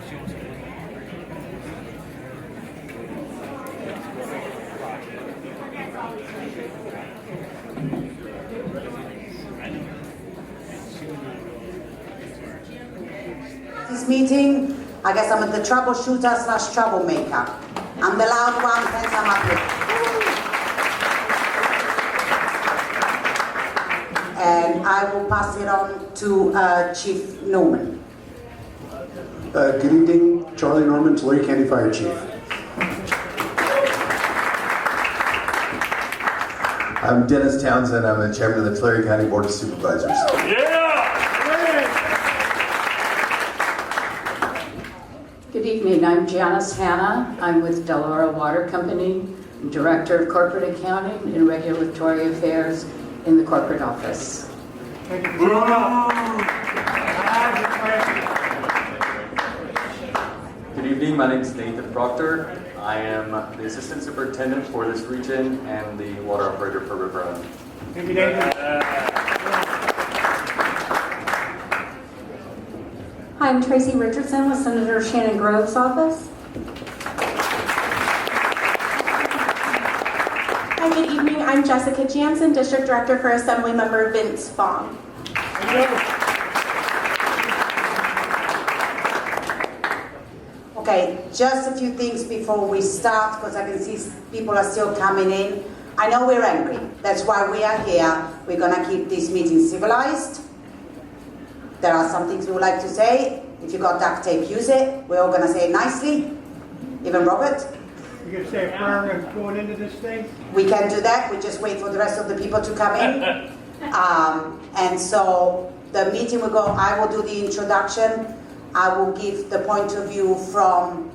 This meeting, I guess I'm the troubleshooter / troublemaker. I'm the loud one, hence I'm up here. And I will pass it on to Chief Norman. Good evening, Charlie Norman, Tulare County Fire Chief. I'm Dennis Townsend. I'm the chairman of the Tulare County Board of Supervisors. Good evening. I'm Janice Hanna. I'm with Oro Water Company, Director of Corporate Accounting and Regulatory Affairs in the corporate office. Good evening, my name is Nathan Proctor. I am the Assistant Superintendent for this region and the water operator for River Island. Thank you, Nathan. Hi, I'm Tracy Richardson with Senator Shannon Grove's office. Hi, good evening. I'm Jessica Jansen, District Director for Assemblymember Vince Fong. Okay, just a few things before we start, because I can see people are still coming in. I know we're angry. That's why we are here. We're going to keep this meeting civilized. There are some things we would like to say. If you got duct tape, use it. We're all going to say it nicely. Even Robert. You going to say a prayer going into this thing? We can do that. We just wait for the rest of the people to come in. And so the meeting will go, I will do the introduction. I will give the point of view from,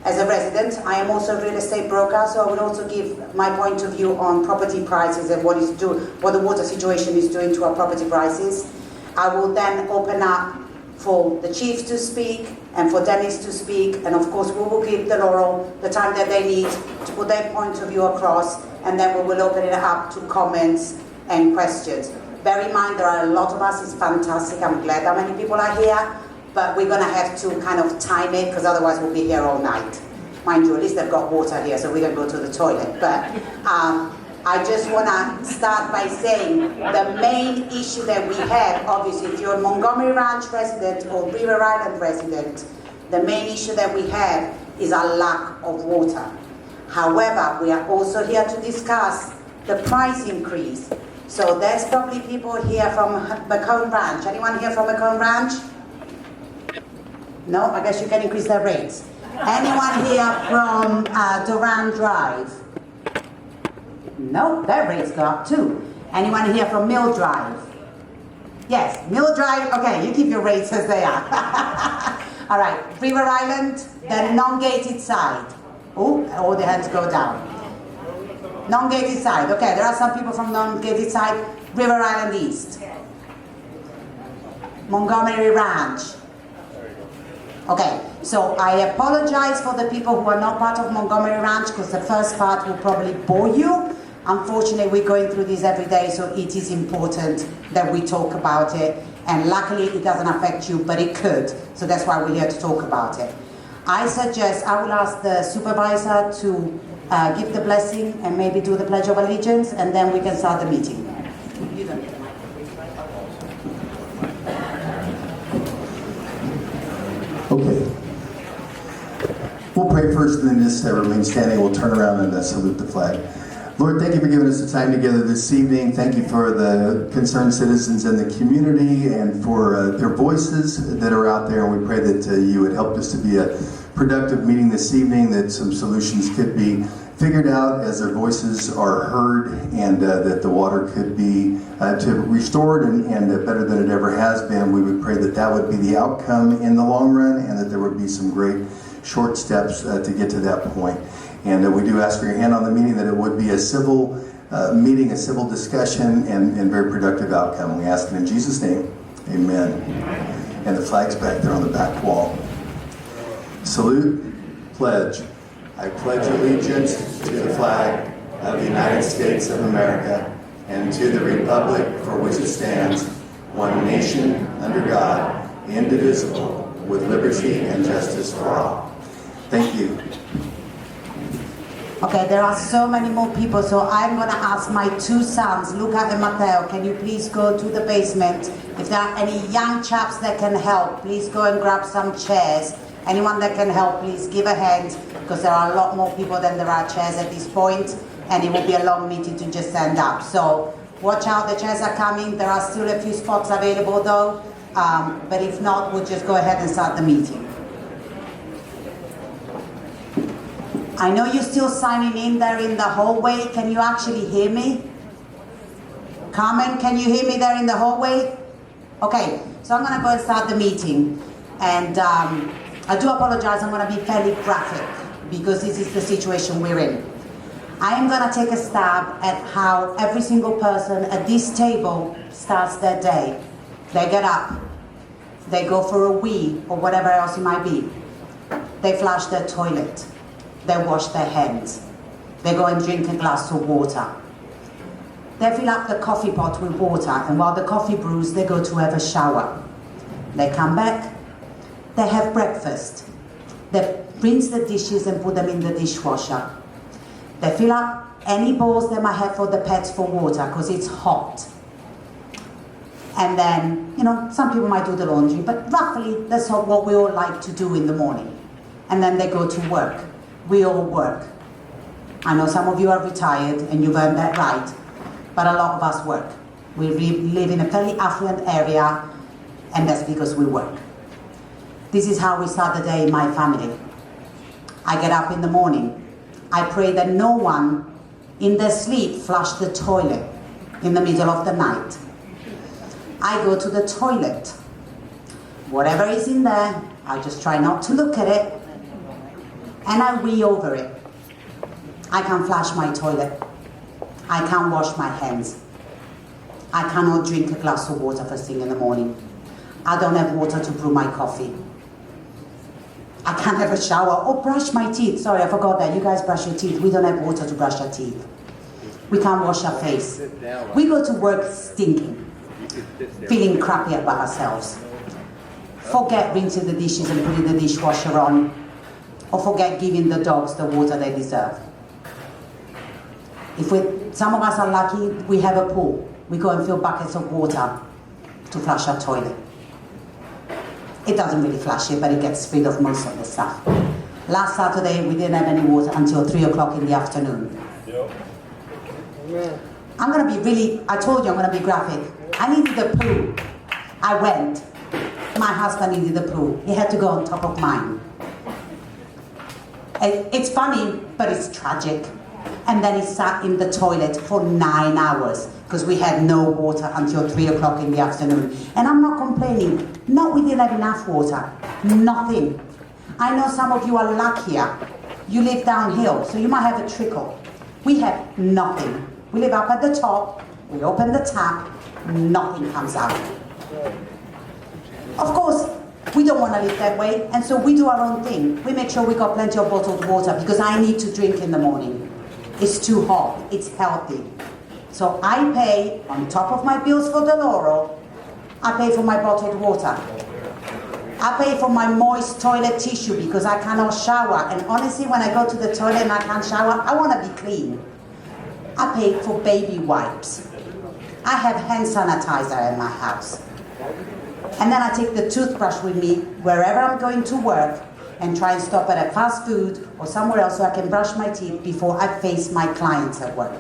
as a resident. I am also a real estate broker, so I will also give my point of view on property prices and what the water situation is doing to our property prices. I will then open up for the chiefs to speak and for Dennis to speak, and of course we will give the Laurel the time that they need to put their point of view across, and then we will open it up to comments and questions. Bear in mind there are a lot of us, it's fantastic, I'm glad that many people are here, but we're going to have to kind of time it because otherwise we'll be here all night. Mind you, at least they've got water here so we can go to the toilet. But I just want to start by saying the main issue that we have, obviously, if you're a Montgomery Ranch resident or River Island resident, the main issue that we have is a lack of water. However, we are also here to discuss the price increase. So there's probably people here from Macomb Ranch. Anyone here from Macomb Ranch? No? I guess you can increase their rates. Anyone here from Duran Drive? No, their rates go up too. Anyone here from Mill Drive? Yes, Mill Drive, okay, you keep your rates as they are. All right, River Island, the non-gated side. Oh, all the hands go down. Non-gated side, okay, there are some people from non-gated side. River Island East. Montgomery Ranch. Okay, so I apologize for the people who are not part of Montgomery Ranch because the first part will probably bore you. Unfortunately, we're going through this every day, so it is important that we talk about it. And luckily, it doesn't affect you, but it could. So that's why we're here to talk about it. I suggest I will ask the supervisor to give the blessing and maybe do the Pledge of Allegiance, and then we can start the meeting. You don't get the mic. Okay. We'll pray first and then just remain standing. We'll turn around and salute the flag. Lord, thank you for giving us the time together this evening. Thank you for the concerned citizens in the community and for their voices that are out there. And we pray that you would help us to be a productive meeting this evening, that some solutions could be figured out as their voices are heard, and that the water could be restored and better than it ever has been. We would pray that that would be the outcome in the long run, and that there would be some great short steps to get to that point. And we do ask for your hand on the meeting, that it would be a civil meeting, a civil discussion, and very productive outcome. We ask it in Jesus' name. Amen. And the flag's back there on the back wall. Salute, pledge. I pledge allegiance to the flag of the United States of America and to the republic for which it stands, one nation, under God, indivisible, with liberty and justice for all. Thank you. Okay, there are so many more people, so I'm going to ask my two sons, Luca and Matteo, can you please go to the basement? If there are any young chaps that can help, please go and grab some chairs. Anyone that can help, please give a hand, because there are a lot more people than there are chairs at this point, and it will be a long meeting to just stand up. So watch out, the chairs are coming. There are still a few spots available though, but if not, we'll just go ahead and start the meeting. I know you're still signing in there in the hallway. Can you actually hear me? Carmen, can you hear me there in the hallway? Okay, so I'm going to go and start the meeting. And I do apologize, I'm going to be fairly graphic because this is the situation we're in. I am going to take a stab at how every single person at this table starts their day. They get up, they go for a wee or whatever else it might be. They flush their toilet. They wash their hands. They go and drink a glass of water. They fill up the coffee pot with water, and while the coffee brews, they go to have a shower. They come back, they have breakfast. They rinse the dishes and put them in the dishwasher. They fill up any bowls they might have for the pets for water, because it's hot. And then, some people might do the laundry, but roughly that's what we all like to do in the morning. And then they go to work. We all work. I know some of you are retired and you've earned that right, but a lot of us work. We live in a fairly affluent area, and that's because we work. This is how we start the day in my family. I get up in the morning. I pray that no one in their sleep flush the toilet in the middle of the night. I go to the toilet. Whatever is in there, I just try not to look at it, and I wee over it. I can't flush my toilet. I can't wash my hands. I cannot drink a glass of water first thing in the morning. I don't have water to brew my coffee. I can't have a shower or brush my teeth. Sorry, I forgot that. You guys brush your teeth. We don't have water to brush our teeth. We can't wash our face. We go to work stinking, feeling crappy about ourselves. Forget rinsing the dishes and putting the dishwasher on, or forget giving the dogs the water they deserve. Some of us are lucky, we have a pool. We go and fill buckets of water to flush our toilet. It doesn't really flush it, but it gets rid of most of the stuff. Last Saturday, we didn't have any water until 3 o'clock in the afternoon. I'm going to be I told you I'm going to be graphic. I needed a poo. I went. My husband needed a poo. He had to go on top of mine. It's funny, but it's tragic. And then he sat in the toilet for 9 hours because we had no water until 3 o'clock in the afternoon. And I'm not complaining. No, we didn't have enough water. Nothing. I know some of you are luckier. You live downhill, so you might have a trickle. We have nothing. We live up at the top. We open the tap. Nothing comes out. Of course, we don't want to live that way, and so we do our own thing. We make sure we got plenty of bottled water because I need to drink in the morning. It's too hot. It's healthy. So I pay, on top of my bills for the Oro, I pay for my bottled water. I pay for my moist toilet tissue because I cannot shower. And honestly, when I go to the toilet and I can't shower, I want to be clean. I pay for baby wipes. I have hand sanitizer in my house. And then I take the toothbrush with me wherever I'm going to work and try and stop at a fast food or somewhere else so I can brush my teeth before I face my clients at work.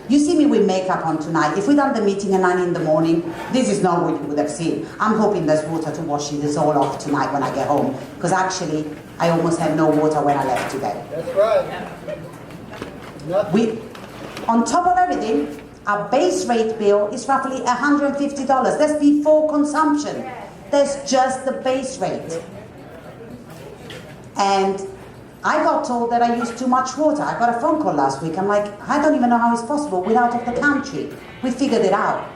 You see me with makeup on tonight. If we'd done the meeting at 9 in the morning, this is not what you would have seen. I'm hoping there's water to wash this all off tonight when I get home, because actually, I almost had no water when I left today. That's right. On top of everything, our base rate bill is roughly $150. That's before consumption. That's just the base rate. And I got told that I used too much water. I got a phone call last week. I'm like, I don't even know how it's possible. We're out of the country. We figured it out.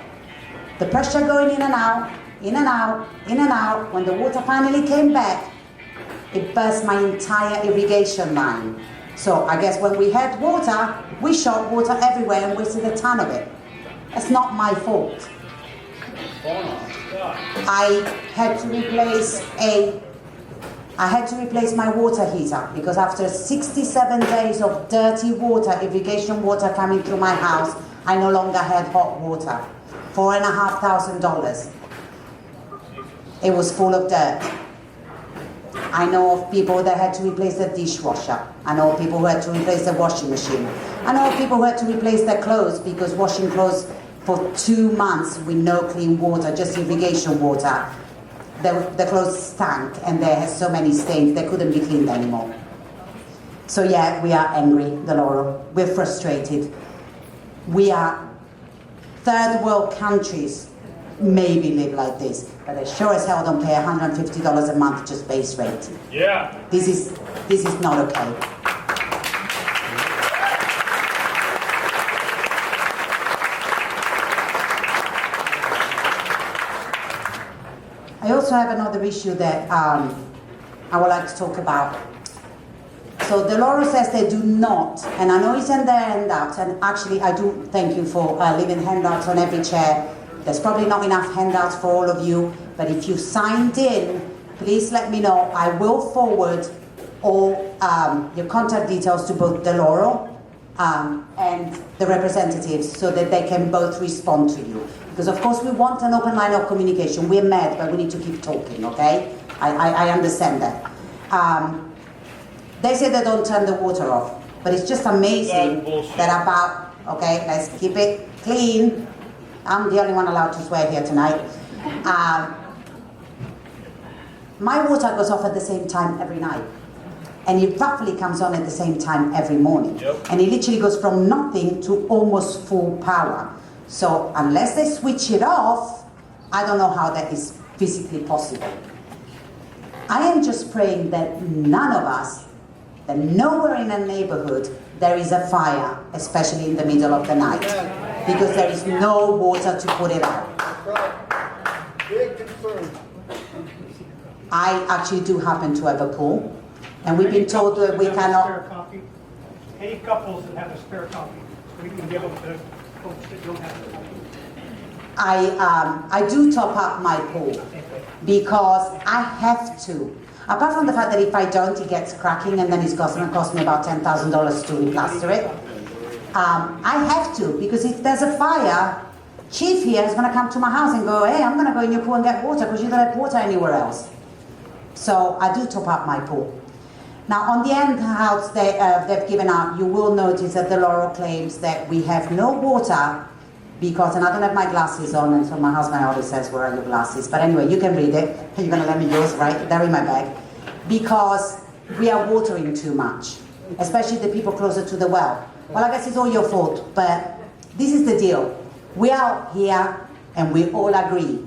The pressure going in and out, in and out, in and out. When the water finally came back, it burst my entire irrigation line. So I guess when we had water, we shot water everywhere and wasted a ton of it. That's not my fault. I had to replace a I had to replace my water heater because after 67 days of dirty water, irrigation water coming through my house, I no longer had hot water. $4,500. It was full of dirt. I know of people that had to replace the dishwasher. I know of people who had to replace the washing machine. I know of people who had to replace their clothes because washing clothes for 2 months with no clean water, just irrigation water. The clothes stank and they had so many stains they couldn't be cleaned anymore. So yeah, we are angry, Deloro. We're frustrated. We are third world countries maybe live like this, but they sure as hell don't pay $150 a month just base rate. Yeah. This is not okay. I also have another issue that I would like to talk about. So Deloro says they do not, and I know it's in their handouts, and actually I do thank you for leaving handouts on every chair. There's probably not enough handouts for all of you, but if you signed in, please let me know. I will forward all your contact details to both Deloro and the representatives so that they can both respond to you. Because of course we want an open line of communication. We're mad, but we need to keep talking, okay? I understand that. They say they don't turn the water off, but it's just amazing that about, okay, let's keep it clean. I'm the only one allowed to swear here tonight. My water goes off at the same time every night. And it roughly comes on at the same time every morning. Yep. And it literally goes from nothing to almost full power. So unless they switch it off, I don't know how that is physically possible. I am just praying that none of us, that nowhere in a neighborhood there is a fire, especially in the middle of the night, because there is no water to put it out. Big concern. I actually do happen to have a pool, and we've been told that we cannot. Any couples that have a spare copy, we can give them to folks that don't have a copy. I do top up my pool because I have to. Apart from the fact that if I don't, it gets cracking and then it's going to cost me about $10,000 to replaster it. I have to, because if there's a fire, Chief here is going to come to my house and go, hey, I'm going to go in your pool and get water because you don't have water anywhere else. So I do top up my pool. Now on the handouts they've given out, you will notice that Deloro claims that we have no water because, and I don't have my glasses on, and so my husband always says, where are your glasses? But anyway, you can read it. You're going to let me yours, right? They're in my bag. Because we are watering too much, especially the people closer to the well. Well, I guess it's all your fault, but this is the deal. We are out here, and we all agree.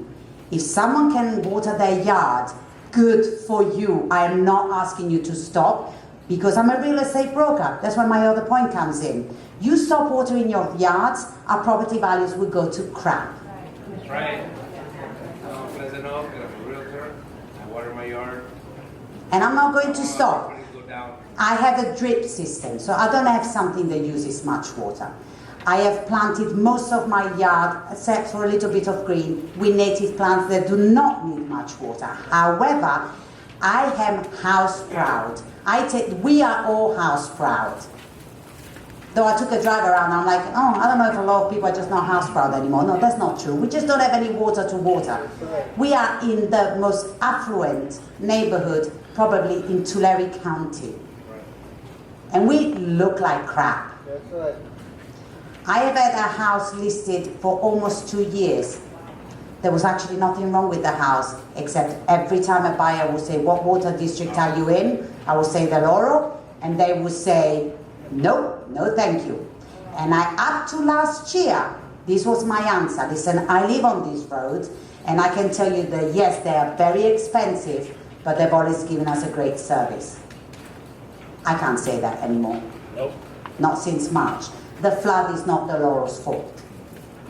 If someone can water their yard, good for you. I am not asking you to stop, because I'm a real estate broker. That's where my other point comes in. You stop watering your yards, our property values will go to crap. That's right. I'm President, I'm a realtor. I water my yard. And I'm not going to stop. I have a drip system, so I don't have something that uses much water. I have planted most of my yard, except for a little bit of green, with native plants that do not need much water. However, I am house proud. We are all house proud. Though I took a drive around, I'm like, oh, I don't know if a lot of people are just not house proud anymore. No, that's not true. We just don't have any water to water. We are in the most affluent neighborhood, probably in Tulare County. And we look like crap. That's right. I have had a house listed for almost 2 years. There was actually nothing wrong with the house, except every time a buyer would say, what water district are you in? I would say the Oro, and they would say, no, no thank you. And up to last year, this was my answer. Listen, I live on these roads, and I can tell you that yes, they are very expensive, but they've always given us a great service. I can't say that anymore. Nope. Not since March. The flood is not the Loro's fault,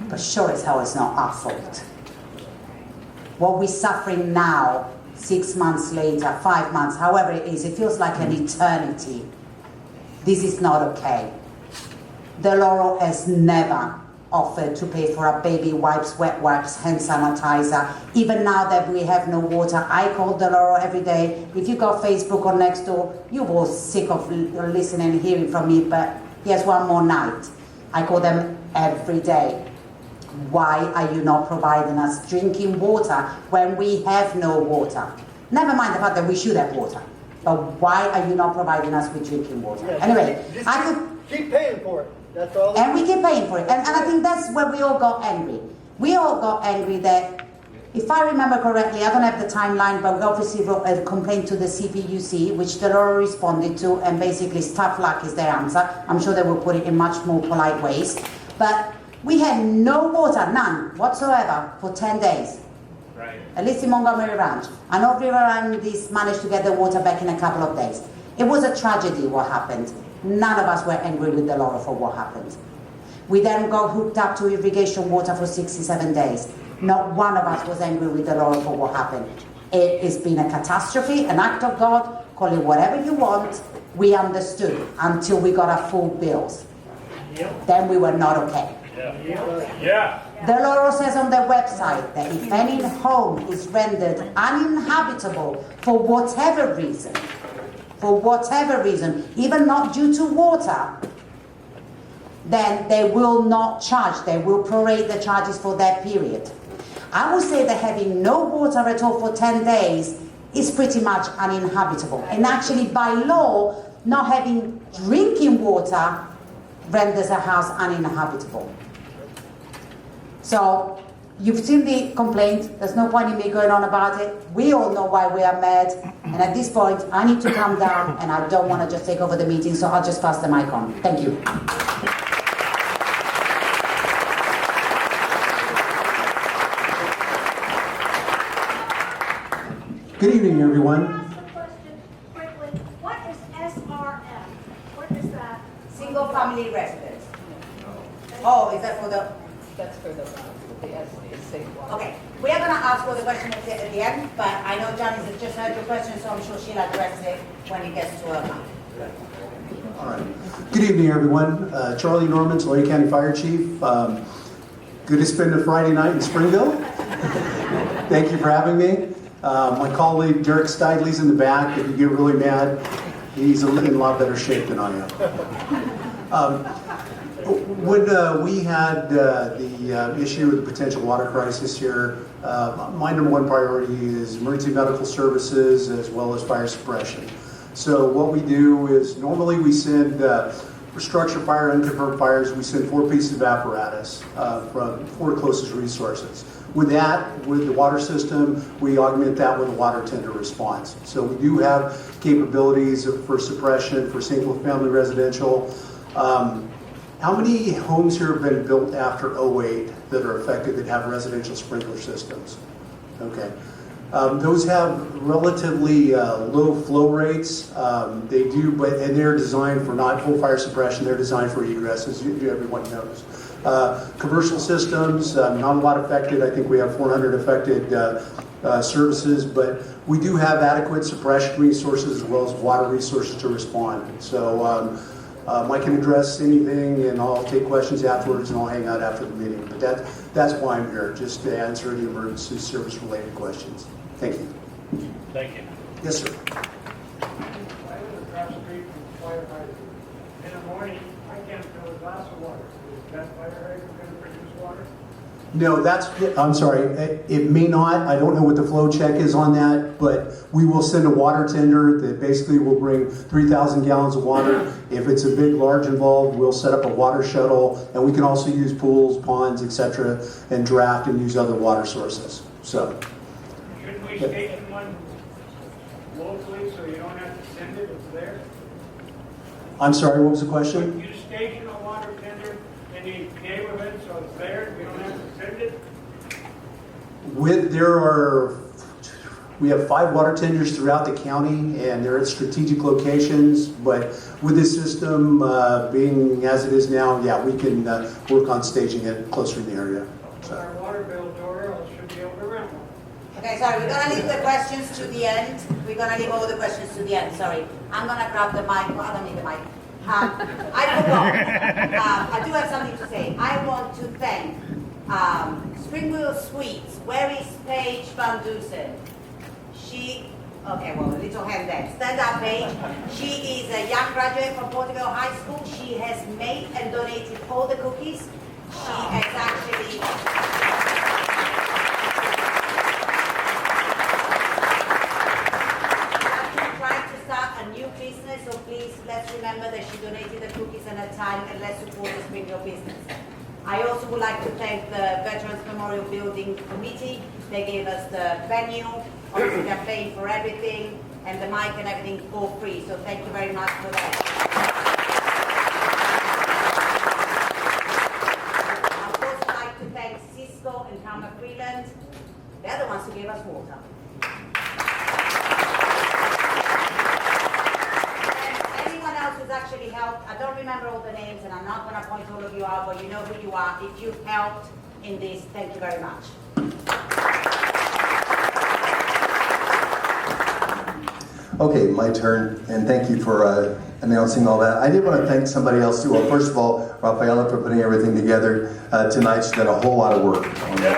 but sure as hell it's not our fault. What we're suffering now, 6 months later, 5 months, however it is, it feels like an eternity. This is not okay. The Oro has never offered to pay for our baby wipes, wet wipes, hand sanitizer. Even now that we have no water, I call Deloro every day. If you got Facebook or Nextdoor, you will sick of listening and hearing from me, but here's one more night. I call them every day. Why are you not providing us drinking water when we have no water? Never mind the fact that we should have water, but why are you not providing us with drinking water? Anyway, keep paying for it. That's all. And we keep paying for it. And I think that's where we all got angry. We all got angry that, if I remember correctly, I don't have the timeline, but we obviously wrote a complaint to the CPUC, which Deloro responded to, and basically tough luck is their answer. I'm sure they will put it in much more polite ways. But we had no water, none whatsoever, for 10 days. Right. At least in Montgomery Ranch. I know River Islanders managed to get the water back in a couple of days. It was a tragedy what happened. None of us were angry with Deloro for what happened. We then got hooked up to irrigation water for 67 days. Not one of us was angry with Deloro for what happened. It has been a catastrophe, an act of God, call it whatever you want. We understood until we got our full bills. Yep. Then we were not okay. Yeah. Deloro says on their website that if any home is rendered uninhabitable for whatever reason, even not due to water, then they will not charge. They will prorate the charges for that period. I would say that having no water at all for 10 days is pretty much uninhabitable. And actually, by law, not having drinking water renders a house uninhabitable. So, you've seen the complaint. There's no point in me going on about it. We all know why we are mad. And at this point, I need to calm down, and I don't want to just take over the meeting, so I'll just pass the mic on. Thank you. Good evening, everyone. Ask a question quickly. What is SRF? What is that? Single family residence. Oh, is that for the... That's for the SDC. Okay, we are going to ask for the question at the end, but I know Janice has just heard your question, so I'm sure she'll address it when it gets to her mouth. All right. Good evening, everyone. Charlie Norman, Tulare County Fire Chief. Good to spend a Friday night in Springville. Thank you for having me. My colleague Derek Steidley's in the back. If you get really mad, he's in a lot better shape than I am. When we had the issue of the potential water crisis here, my number one priority is emergency medical services as well as fire suppression. So what we do is normally we send, for structure fire, unconfirmed fires, we send 4 pieces of apparatus from 4 closest resources. With that, with the water system, we augment that with a water tender response. So we do have capabilities for suppression for single family residential. How many homes here have been built after 08 that are affected that have residential sprinkler systems? Okay. Those have relatively low flow rates. They do, and they're designed for not full fire suppression. They're designed for egress, as everyone knows. Commercial systems, not a lot affected. I think we have 400 affected services, but we do have adequate suppression resources as well as water resources to respond. So I can address anything, and I'll take questions afterwards, and I'll hang out after the meeting. But that's why I'm here, just to answer any emergency service-related questions. Thank you. Thank you. Yes, sir. I live across the street from fire hydrant. In the morning, I can't fill a glass of water. Is that fire hydrant going to produce water? No, I'm sorry, it may not. I don't know what the flow check is on that, but we will send a water tender that basically will bring 3,000 gallons of water. If it's a big, large involved, we'll set up a water shuttle, and we can also use pools, ponds, etc., and draft and use other water sources. So. Shouldn't we station one locally so you don't have to send it? It's there. I'm sorry, what was the question? You station a water tender in the neighborhood so it's there. You don't have to send it. We have 5 water tenders throughout the county, and they're at strategic locations. But with this system being as it is now, yeah, we can work on staging it closer in the area. So. Our water bill door should be able to rent one. Okay, sorry, we're going to leave the questions to the end. We're going to leave all the questions to the end, sorry. I'm going to grab the mic. Well, I don't need the mic. I forgot. I do have something to say. I want to thank Springville Suites. Where is Paige Van Dusen? Okay, well, a little hand there. Stand up, Paige. She is a young graduate from Porterville High School. She has made and donated all the cookies. She has actually... trying to start a new business, so please, let's remember that she donated the cookies and her time, and let's support the Springville business. I also would like to thank the Veterans Memorial Building Committee. They gave us the venue. Obviously, they're paying for everything, and the mic and everything for free. So thank you very much for that. I would also like to thank Cisco and Calma Freeland. They're the ones who gave us water. And anyone else who's actually helped, I don't remember all the names, and I'm not going to point all of you out, but you know who you are. If you've helped in this, thank you very much. Okay, my turn, and thank you for announcing all that. I did want to thank somebody else too. Well, first of all, Rafaela for putting everything together tonight. She's done a whole lot of work on this.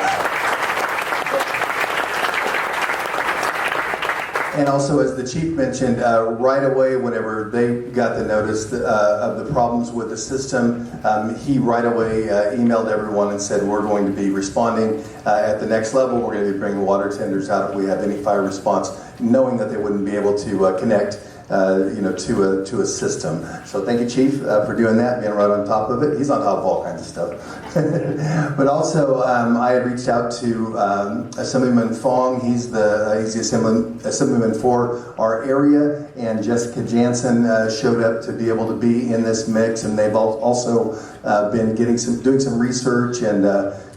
And also, as the chief mentioned, right away, whenever they got the notice of the problems with the system, he right away emailed everyone and said, we're going to be responding at the next level. We're going to be bringing water tenders out if we have any fire response, knowing that they wouldn't be able to connect to a system. So thank you, Chief, for doing that, being right on top of it. He's on top of all kinds of stuff. But also, I had reached out to Assemblyman Fong. He's the Assemblyman for our area, and Jessica Jansen showed up to be able to be in this mix, and they've also been doing some research and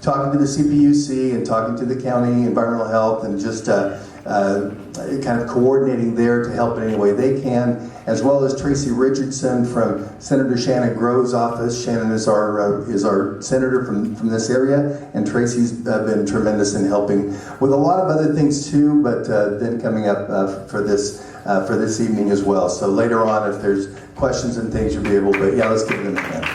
talking to the CPUC and talking to the county environmental health, and just kind of coordinating there to help in any way they can, as well as Tracy Richardson from Senator Shannon Grove's office. Shannon is our senator from this area, and Tracy's been tremendous in helping with a lot of other things too, but then coming up for this evening as well. So later on, if there's questions and things, you'll be able to, yeah, let's give them a hand.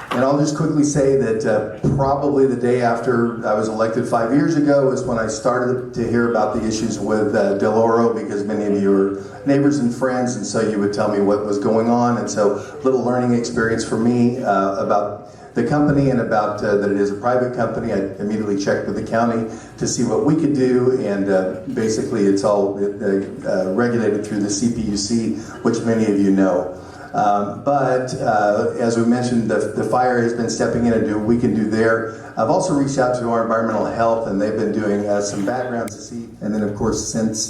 And I'll just quickly say that probably the day after I was elected 5 years ago is when I started to hear about the issues with Del Oro, because many of you are neighbors and friends, and so you would tell me what was going on. And so little learning experience for me about the company and about that it is a private company. I immediately checked with the county to see what we could do, and basically it's all regulated through the CPUC, which many of you know. But as we mentioned, the fire has been stepping in and doing what we can do there. I've also reached out to our environmental health, and they've been doing some backgrounds to see. And then, of course, since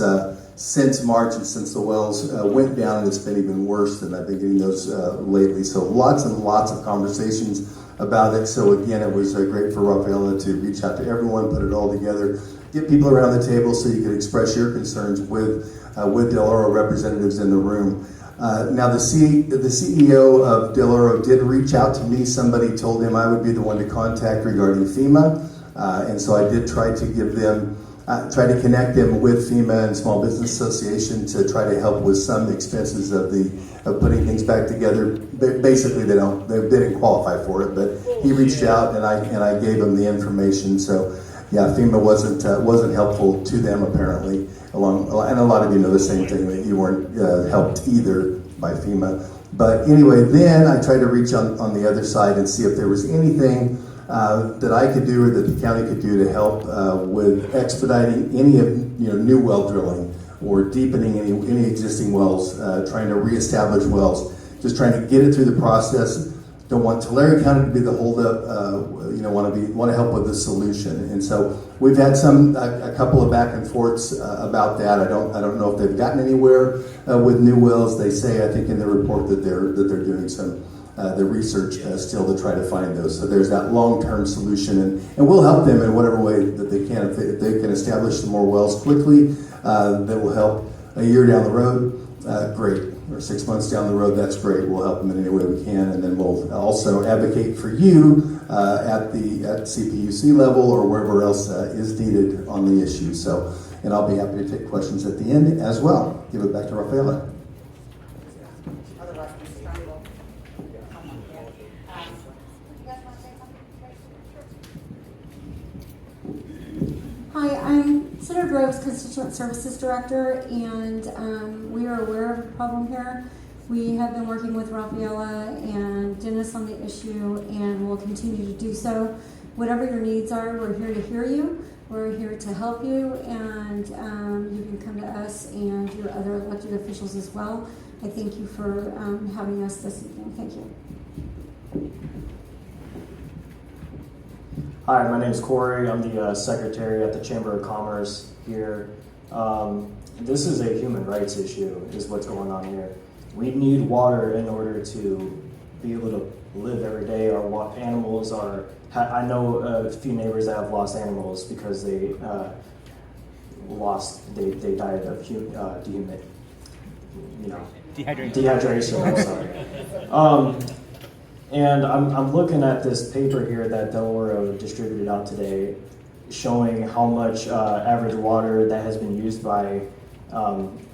March and since the wells went down, it's been even worse, and I've been getting those lately. So lots and lots of conversations about it. So again, it was great for Rafaela to reach out to everyone, put it all together, get people around the table so you could express your concerns with Del Oro representatives in the room. Now, the CEO of Del Oro did reach out to me. Somebody told him I would be the one to contact regarding FEMA, and so I did try to connect them with FEMA and Small Business Association to try to help with some expenses of putting things back together. Basically, they didn't qualify for it, but he reached out and I gave him the information. So, yeah, FEMA wasn't helpful to them apparently. And a lot of you know the same thing, that you weren't helped either by FEMA. But anyway, then I tried to reach on the other side and see if there was anything that I could do or that the county could do to help with expediting any of new well drilling or deepening any existing wells, trying to reestablish wells, just trying to get it through the process. Don't want Tulare County to be the holdup. Want to help with the solution, and so we've had a couple of back and forths about that. I don't know if they've gotten anywhere with new wells. They say, I think in the report, that they're doing some the research still to try to find those. So there's that long-term solution, and we'll help them in whatever way that they can. If they can establish some more wells quickly, that will help. A year down the road, great. Or 6 months down the road, that's great. We'll help them in any way we can, and then we'll also advocate for you at CPUC level or wherever else is needed on the issue. So And I'll be happy to take questions at the end as well. Give it back to Rafaela. Hi, I'm Cedar Grove's Constituent Services Director, and we are aware of the problem here. We have been working with Rafaela and Dennis on the issue, and will continue to do so. Whatever your needs are, we're here to hear you. We're here to help you, and you can come to us and your other elected officials as well. I thank you for having us this evening. Thank you. Hi, my name is Corey. I'm the secretary at the Chamber of Commerce here. This is a human rights issue, is what's going on here. We need water in order to be able to live every day. Our animals are, I know a few neighbors that have lost animals because they died of dehydration. I'm sorry. And I'm looking at this paper here that Del Oro distributed out today, showing how much average water that has been used by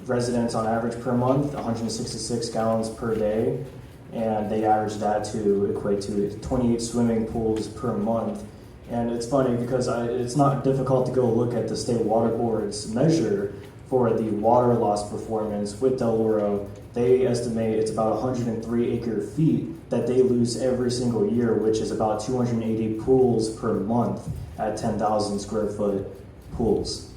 residents on average per month, 166 gallons per day, and they average that to equate to 28 swimming pools per month. And it's funny because it's not difficult to go look at the State Water Board's measure for the water loss performance with Del Oro. They estimate it's about 103 acre feet that they lose every single year, which is about 280 pools per month at 10,000 square foot pools.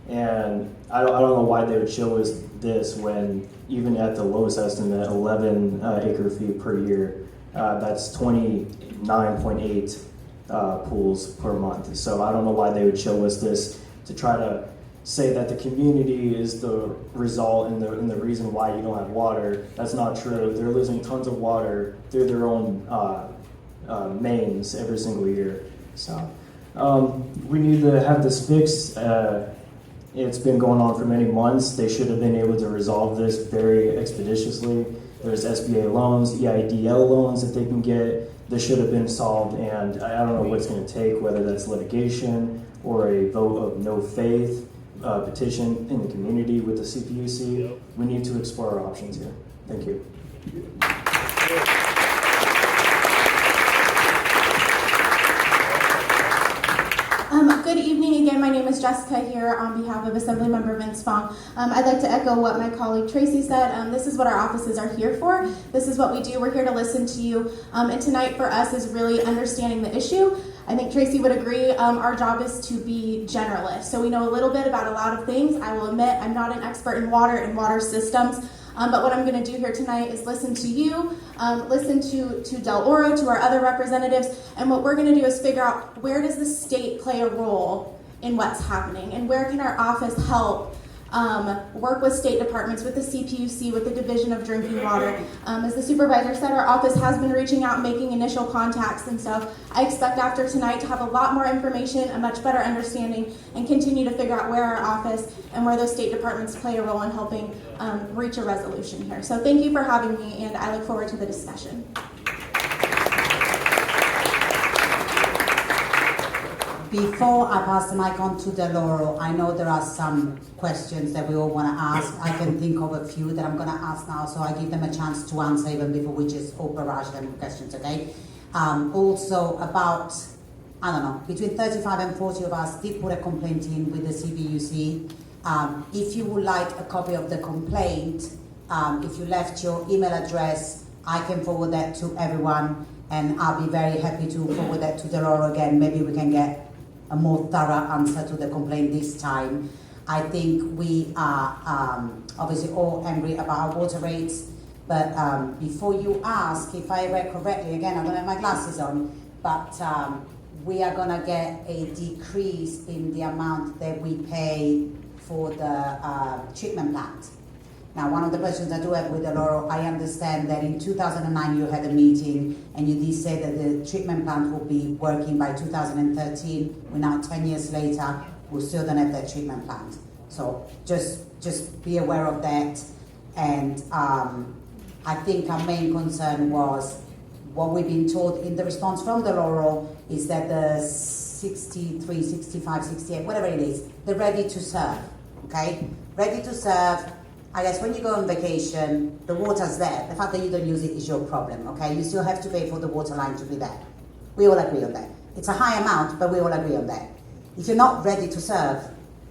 And I don't know why they would show us this when even at the lowest estimate, 11 acre feet per year, that's 29.8 pools per month. So I don't know why they would show us this to try to say that the community is the result and the reason why you don't have water. That's not true. They're losing tons of water through their own mains every single year. So we need to have this fixed. It's been going on for many months. They should have been able to resolve this very expeditiously. There's SBA loans, EIDL loans that they can get. This should have been solved, and I don't know what it's going to take, whether that's litigation or a vote of no faith, petition in the community with the CPUC. We need to explore our options here. Thank you. Good evening again. My name is Jessica here on behalf of Assemblymember Vince Fong. I'd like to echo what my colleague Tracy said. This is what our offices are here for. This is what we do. We're here to listen to you. And tonight for us is really understanding the issue. I think Tracy would agree. Our job is to be generalists. So we know a little bit about a lot of things. I will admit I'm not an expert in water and water systems. But what I'm going to do here tonight is listen to you, listen to Del Oro, to our other representatives, and what we're going to do is figure out where does the state play a role in what's happening, and where can our office help work with state departments, with the CPUC, with the Division of Drinking Water. As the supervisor said, our office has been reaching out and making initial contacts, and so I expect after tonight to have a lot more information, a much better understanding, and continue to figure out where our office and where those state departments play a role in helping reach a resolution here. So thank you for having me, and I look forward to the discussion. Before I pass the mic on to Del Oro, I know there are some questions that we all want to ask. I can think of a few that I'm going to ask now, so I give them a chance to answer even before we just all barrage them with questions, okay? Also about, I don't know, between 35 and 40 of us did put a complaint in with the CPUC. If you would like a copy of the complaint, if you left your email address, I can forward that to everyone, and I'll be very happy to forward that to Del Oro again. Maybe we can get a more thorough answer to the complaint this time. I think we are obviously all angry about our water rates, but before you ask, if I read correctly, again, I don't have my glasses on, but we are gonna get a decrease in the amount that we pay for the treatment plant. Now, one of the questions I do have with Del Oro, I understand that in 2009 you had a meeting and you did say that the treatment plant will be working by 2013. We're now 10 years later, we still don't have that treatment plant. So just be aware of that. And I think our main concern was what we've been told in the response from Del Oro is that the 63, 65, 68, whatever it is. They're ready to serve, okay? Ready to serve. I guess when you go on vacation, the water's there. The fact that you don't use it is your problem, okay? You still have to pay for the water line to be there. We all agree on that. It's a high amount, but we all agree on that. If you're not ready to serve,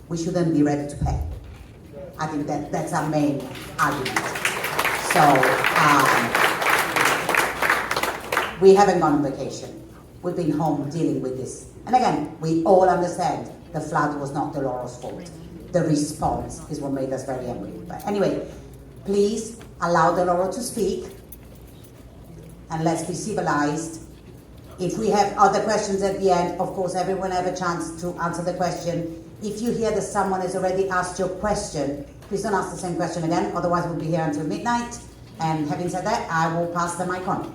we shouldn't be ready to pay. I think that's our main argument. So, we haven't gone on vacation. We've been home dealing with this. And again, we all understand the flood was not Deloro's fault. The response is what made us very angry. But anyway, please allow Deloro to speak, and let's be civilized. If we have other questions at the end, of course, everyone have a chance to answer the question. If you hear that someone has already asked your question, please don't ask the same question again, otherwise we'll be here until midnight. And having said that, I will pass the mic on.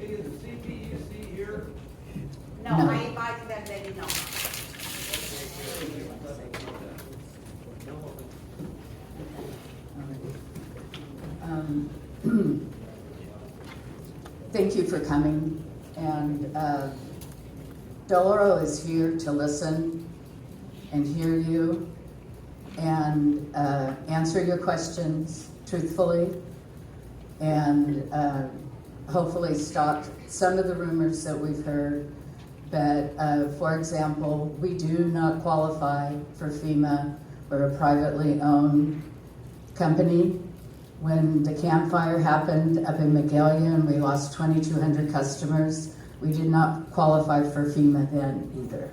Is the CPUC here? No, I invited them, they did not. Thank you for coming, and Deloro is here to listen and hear you and answer your questions truthfully and hopefully stop some of the rumors that we've heard. But for example, we do not qualify for FEMA. We're a privately owned company. When the Camp Fire happened up in Magalia and we lost 2,200 customers, we did not qualify for FEMA then either,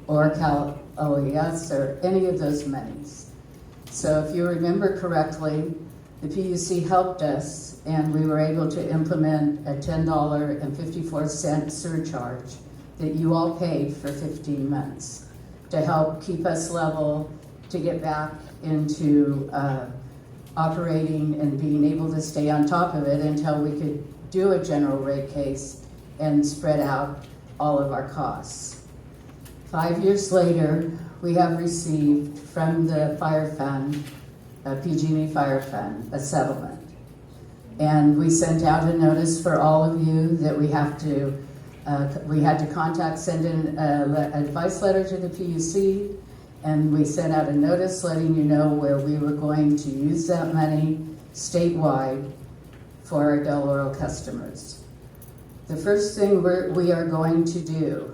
or Cal OES or any of those monies. So if you remember correctly, the PUC helped us and we were able to implement a $10.54 surcharge that you all paid for 15 months to help keep us level, to get back into operating and being able to stay on top of it until we could do a general rate case and spread out all of our costs. 5 years later, we have received from the fire fund, PG&E Fire Fund, a settlement. And we sent out a notice for all of you that we had to send in an advice letter to the PUC, and we sent out a notice letting you know where we were going to use that money statewide for our Del Oro customers. The first thing we are going to do,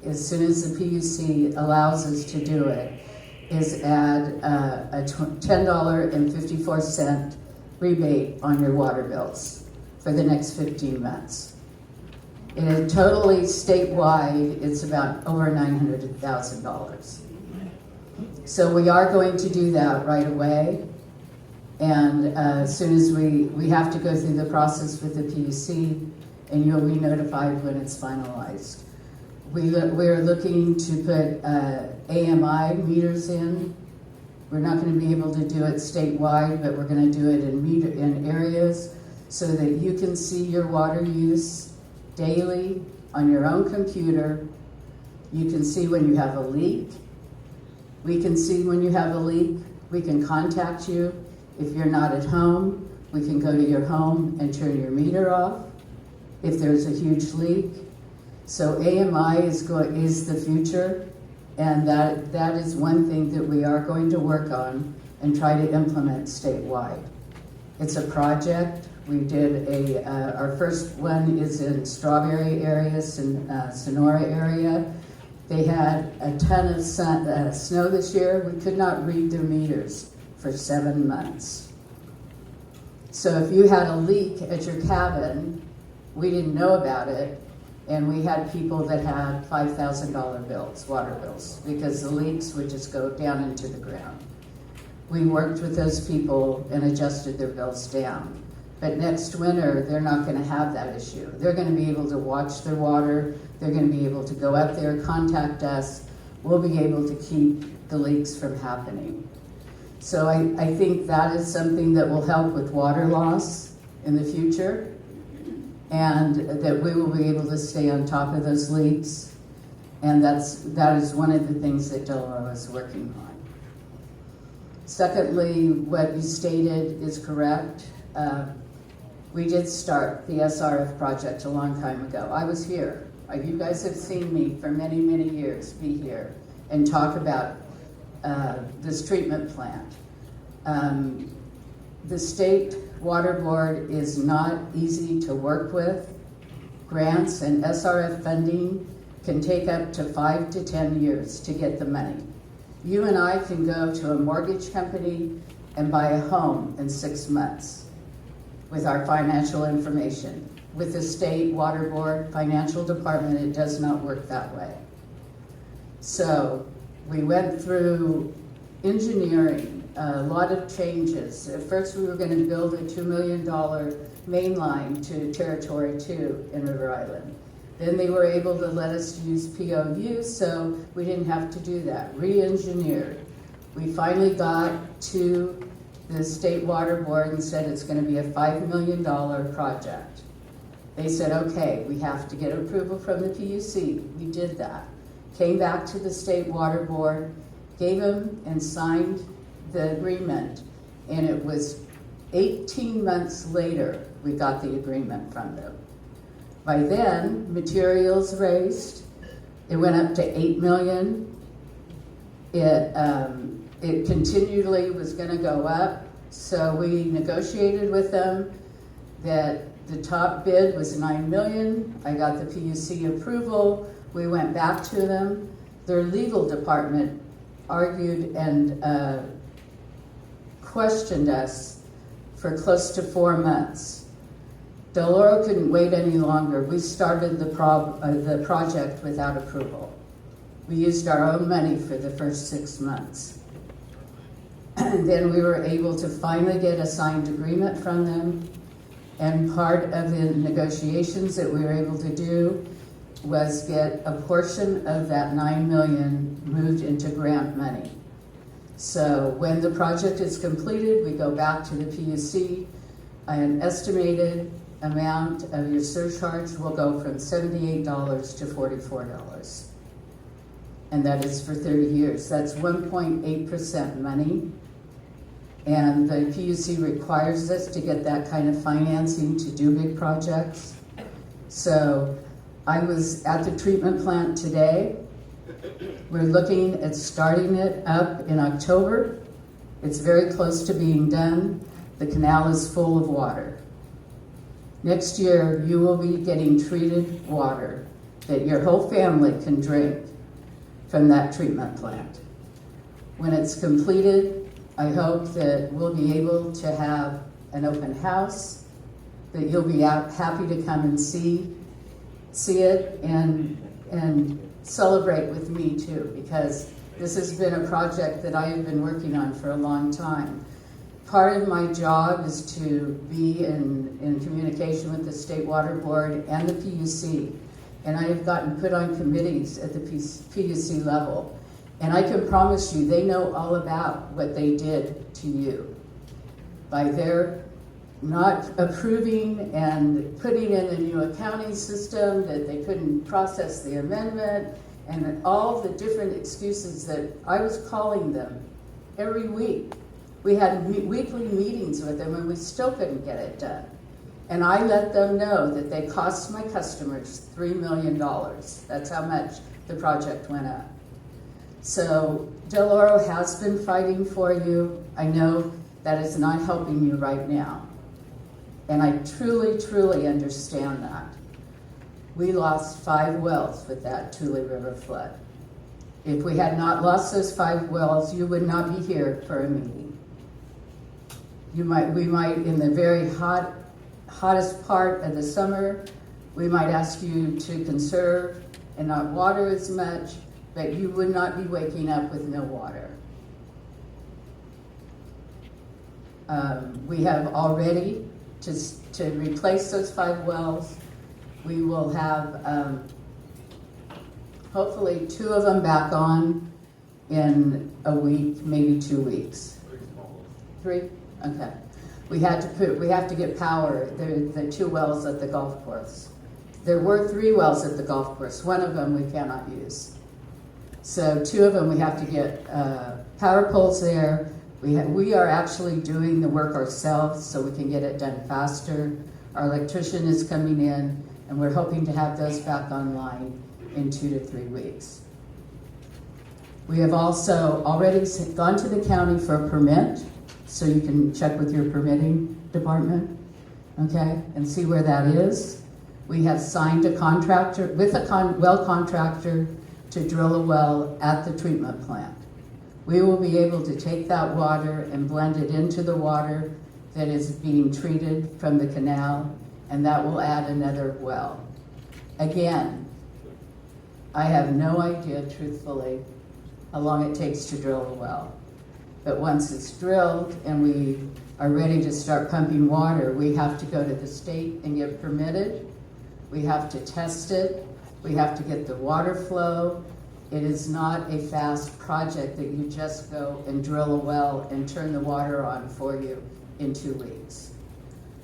as soon as the PUC allows us to do it, is add a $10.54 rebate on your water bills for the next 15 months. And totally statewide, it's about over $900,000. So we are going to do that right away. And as soon as we have to go through the process with the PUC, and you'll be notified when it's finalized. We're looking to put AMI meters in. We're not going to be able to do it statewide, but we're going to do it in areas so that you can see your water use daily on your own computer. You can see when you have a leak. We can see when you have a leak. We can contact you. If you're not at home, we can go to your home and turn your meter off if there's a huge leak. So AMI is the future, and that is one thing that we are going to work on and try to implement statewide. It's a project. We did our first one is in Strawberry area, Sonora area. They had a ton of snow this year. We could not read their meters for 7 months. So if you had a leak at your cabin, we didn't know about it, and we had people that had $5,000 bills, water bills, because the leaks would just go down into the ground. We worked with those people and adjusted their bills down. But next winter, they're not going to have that issue. They're going to be able to watch their water. They're going to be able to go up there, contact us. We'll be able to keep the leaks from happening. So I think that is something that will help with water loss in the future, and that we will be able to stay on top of those leaks. And that is one of the things that Del Oro is working on. Secondly, what you stated is correct. We did start the SRF project a long time ago. I was here. You guys have seen me for many, many years be here and talk about this treatment plant. The state water board is not easy to work with. Grants and SRF funding can take up to 5 to 10 years to get the money. You and I can go to a mortgage company and buy a home in 6 months with our financial information. With the state water board financial department, it does not work that way. So we went through engineering, a lot of changes. At first we were going to build a $2 million main line to Territory 2 in River Island. Then they were able to let us use POU, so we didn't have to do that. Re-engineered. We finally got to the state water board and said it's going to be a $5 million project. They said, okay, we have to get approval from the PUC. We did that. Came back to the state water board, gave them and signed the agreement, and it was 18 months later we got the agreement from them. By then, materials raised. It went up to $8 million. It continually was going to go up, so we negotiated with them that the top bid was $9 million. I got the PUC approval. We went back to them. Their legal department argued and questioned us for close to 4 months. Del Oro couldn't wait any longer. We started the project without approval. We used our own money for the first 6 months. And then we were able to finally get a signed agreement from them. And part of the negotiations that we were able to do was get a portion of that $9 million moved into grant money. So when the project is completed, we go back to the PUC. An estimated amount of your surcharge will go from $78 to $44. And that is for 30 years. That's 1.8% money. And the PUC requires us to get that kind of financing to do big projects. So I was at the treatment plant today. We're looking at starting it up in October. It's very close to being done. The canal is full of water. Next year, you will be getting treated water that your whole family can drink from that treatment plant. When it's completed, I hope that we'll be able to have an open house, that you'll be happy to come and see it and celebrate with me too, because this has been a project that I have been working on for a long time. Part of my job is to be in communication with the State Water Board and the PUC, and I have gotten put on committees at the PUC level. And I can promise you, they know all about what they did to you by their not approving and putting in a new accounting system, that they couldn't process the amendment, and all the different excuses that I was calling them every week. We had weekly meetings with them and we still couldn't get it done. And I let them know that they cost my customers $3 million. That's how much the project went up. So Del Oro has been fighting for you. I know that is not helping you right now. And I truly, truly understand that. We lost 5 wells with that Tule River flood. If we had not lost those 5 wells, you would not be here for a meeting. We might, in the very hottest part of the summer, we might ask you to conserve and not water as much, but you would not be waking up with no water. We have already, to replace those 5 wells, we will have hopefully 2 of them back on in a week, maybe 2 weeks. 3? Okay. We have to get power. The 2 wells at the golf course. There were 3 wells at the golf course. 1 of them we cannot use. So 2 of them we have to get power poles there. We are actually doing the work ourselves so we can get it done faster. Our electrician is coming in, and we're hoping to have those back online in 2 to 3 weeks. We have also already gone to the county for a permit, so you can check with your permitting department, okay, and see where that is. We have signed a contractor, with a well contractor, to drill a well at the treatment plant. We will be able to take that water and blend it into the water that is being treated from the canal, and that will add another well. Again, I have no idea, truthfully, how long it takes to drill a well. But once it's drilled and we are ready to start pumping water, we have to go to the state and get permitted. We have to test it. We have to get the water flow. It is not a fast project that you just go and drill a well and turn the water on for you in 2 weeks.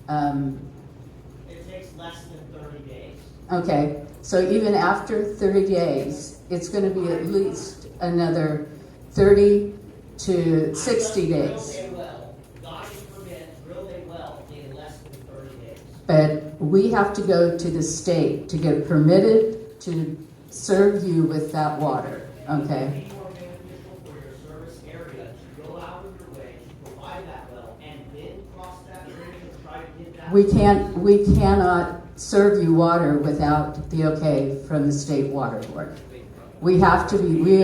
It takes less than 30 days. Okay, so even after 30 days, it's going to be at least another 30 to 60 days. Drill a well, got a permit, drill a well in less than 30 days. But we have to go to the state to get permitted to serve you with that water, okay? You are beneficial for your service area to go out of your way to provide that well and then cross that bridge and try to get that. We cannot serve you water without the okay from the state water board. We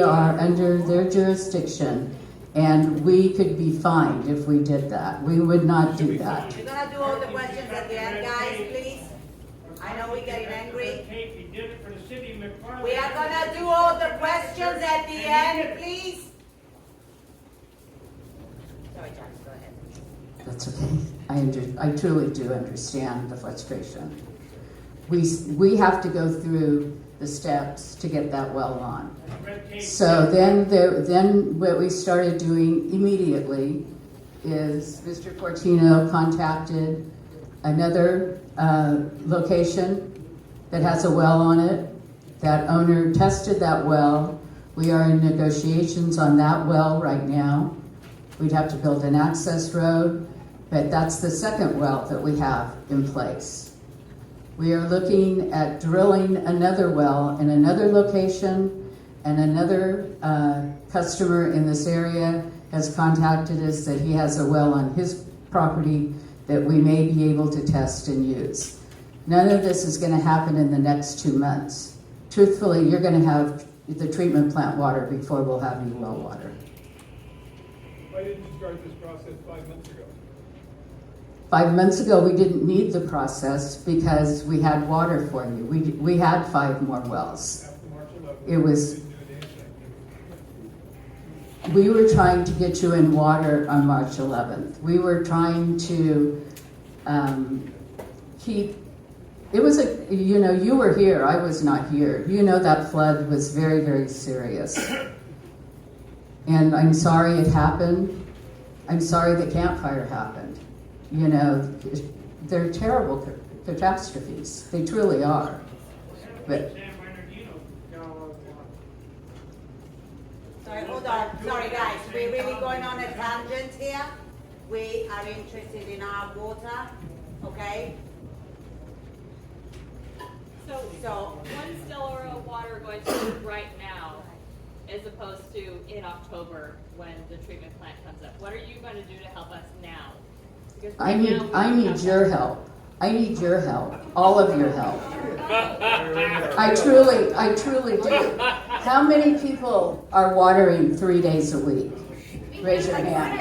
are under their jurisdiction, and we could be fined if we did that. We would not do that. You're gonna do all the questions at the end, guys, please? I know we're getting angry. Kate, he did it for the city of McFarland. We are gonna do all the questions at the end, please? Sorry, John, go ahead. That's okay. I truly do understand the frustration. We have to go through the steps to get that well on. So then what we started doing immediately is Mr. Fortino contacted another location that has a well on it. That owner tested that well. We are in negotiations on that well right now. We'd have to build an access road, but that's the second well that we have in place. We are looking at drilling another well in another location, and another customer in this area has contacted us that he has a well on his property that we may be able to test and use. None of this is going to happen in the next 2 months. Truthfully, you're going to have the treatment plant water before we'll have any well water. Why didn't you start this process 5 months ago? 5 months ago, we didn't need the process because we had water for you. We had 5 more wells. After March 11th, It was, you didn't do anything. we were trying to get you in water on March 11th. We were trying to keep, it was you were here, I was not here. You know that flood was very, very serious. And I'm sorry it happened. I'm sorry the campfire happened. You know, they're terrible catastrophes. They truly are. But Sorry, hold on. Sorry, guys. We're really going on a tangent here. We are interested in our water, okay? So when's still Oro Water going to do right now, as opposed to in October when the treatment plant comes up? What are you going to do to help us now? Because I need your help. I need your help. All of your help. I truly do. How many people are watering 3 days a week? Raise your hand.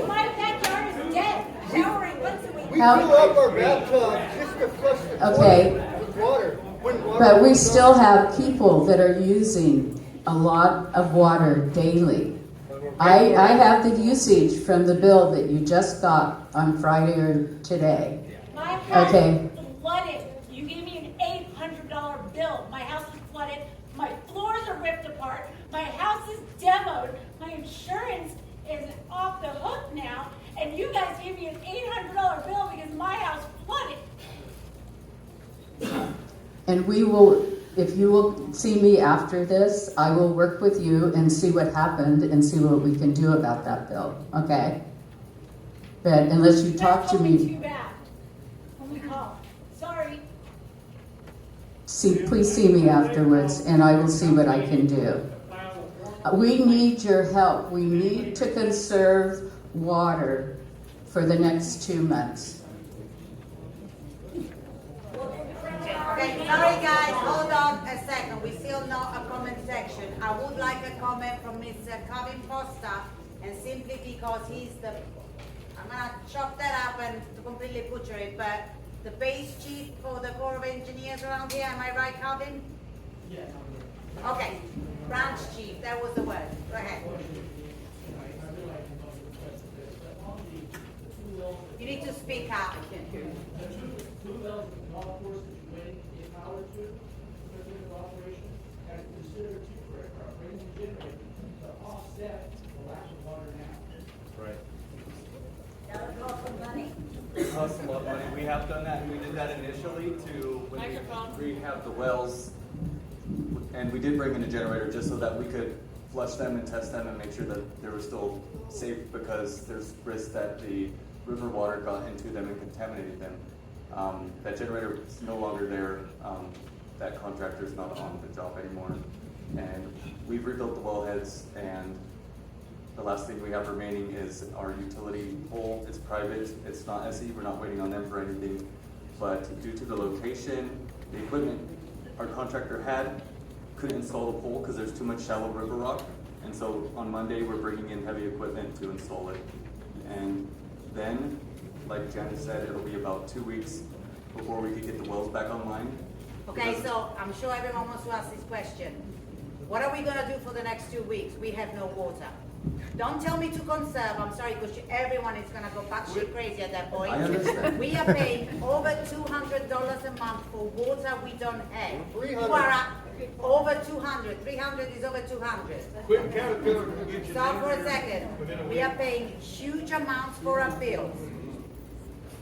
My backyard is dead. Showering once a week. We fill up our bathtub just to flush the Okay. toilet with water. When water But we comes still out. have people that are using a lot of water daily. I have the usage from the bill that you just got on Friday or today. My house Okay. is flooded. You gave me an $800 bill. My house is flooded. My floors are ripped apart. My house is demoed. My insurance is off the hook now. And you guys gave me an $800 bill because my house flooded. And we will, if you will see me after this, I will work with you and see what happened and see what we can do about that bill, okay? But unless you talk That's to only me, too bad. call. Sorry. Please see me afterwards, and I will see what I can do. We need your help. We need to conserve water for the next 2 months. Okay, sorry guys, hold on a second. We still not a comment section. I would like a comment from Mr. Kevin Foster, and simply because he's the, I'm gonna chop that up and completely butcher it, but the base chief for the Corps of Engineers around here, am I right, Kevin? Yes. Okay, branch chief, that was the word. Go ahead. You need to speak out. I can't hear you. Two wells at the golf course that you're waiting to get power to, certificate of operation, and consider two for rain generator to offset the lack of water now. Right. That'll cost some money. It costs a lot of money. We have done that, and we did that initially to when we rehab the wells, and we did bring in a generator just so that we could flush them and test them and make sure that they were still safe, because there's risk that the river water got into them and contaminated them. That generator is no longer there. That contractor's not on the job anymore, and we've rebuilt the wellheads, and the last thing we have remaining is our utility pole. It's private, it's not SE, we're not waiting on them for anything, but due to the location, the equipment our contractor had couldn't install the pole because there's too much shallow river rock, and so on Monday we're bringing in heavy equipment to install it. And then, like Jen said, it'll be about 2 weeks before we could get the wells back online. Okay, so I'm sure everyone wants to ask this question. What are we gonna do for the next 2 weeks? We have no water. Don't tell me to conserve, I'm sorry, because everyone is gonna go batshit crazy at that point. I understand. We are paying over $200 a month for water we don't have. 300. You are at over 200, 300 is over 200. Quit Caterpillar to get you. Stop for a second. We are paying huge amounts for our bills.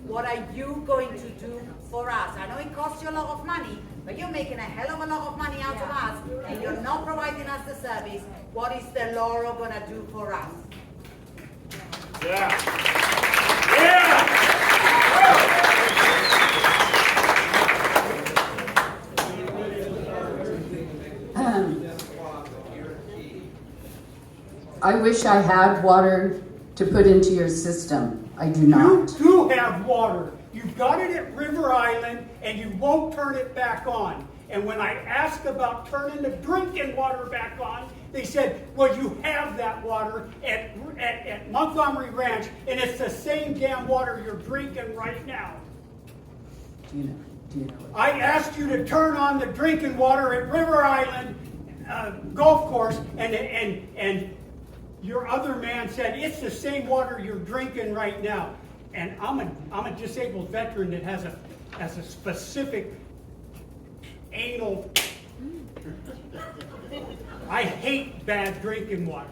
What are you going to do for us? I know it costs you a lot of money, but you're making a hell of a lot of money out of us, and you're not providing us the service. What is the Laurel gonna do for us? Yeah. Yeah! I wish I had water to put into your system. I do not. You do have water. You've got it at River Island, and you won't turn it back on. And when I asked about turning the drinking water back on, they said, well, you have that water at Montgomery Ranch, and it's the same damn water you're drinking right now. Do you know? I asked you to turn on the drinking water at River Island golf course, and your other man said it's the same water you're drinking right now. And I'm a disabled veteran that has a specific anal. I hate bad drinking water.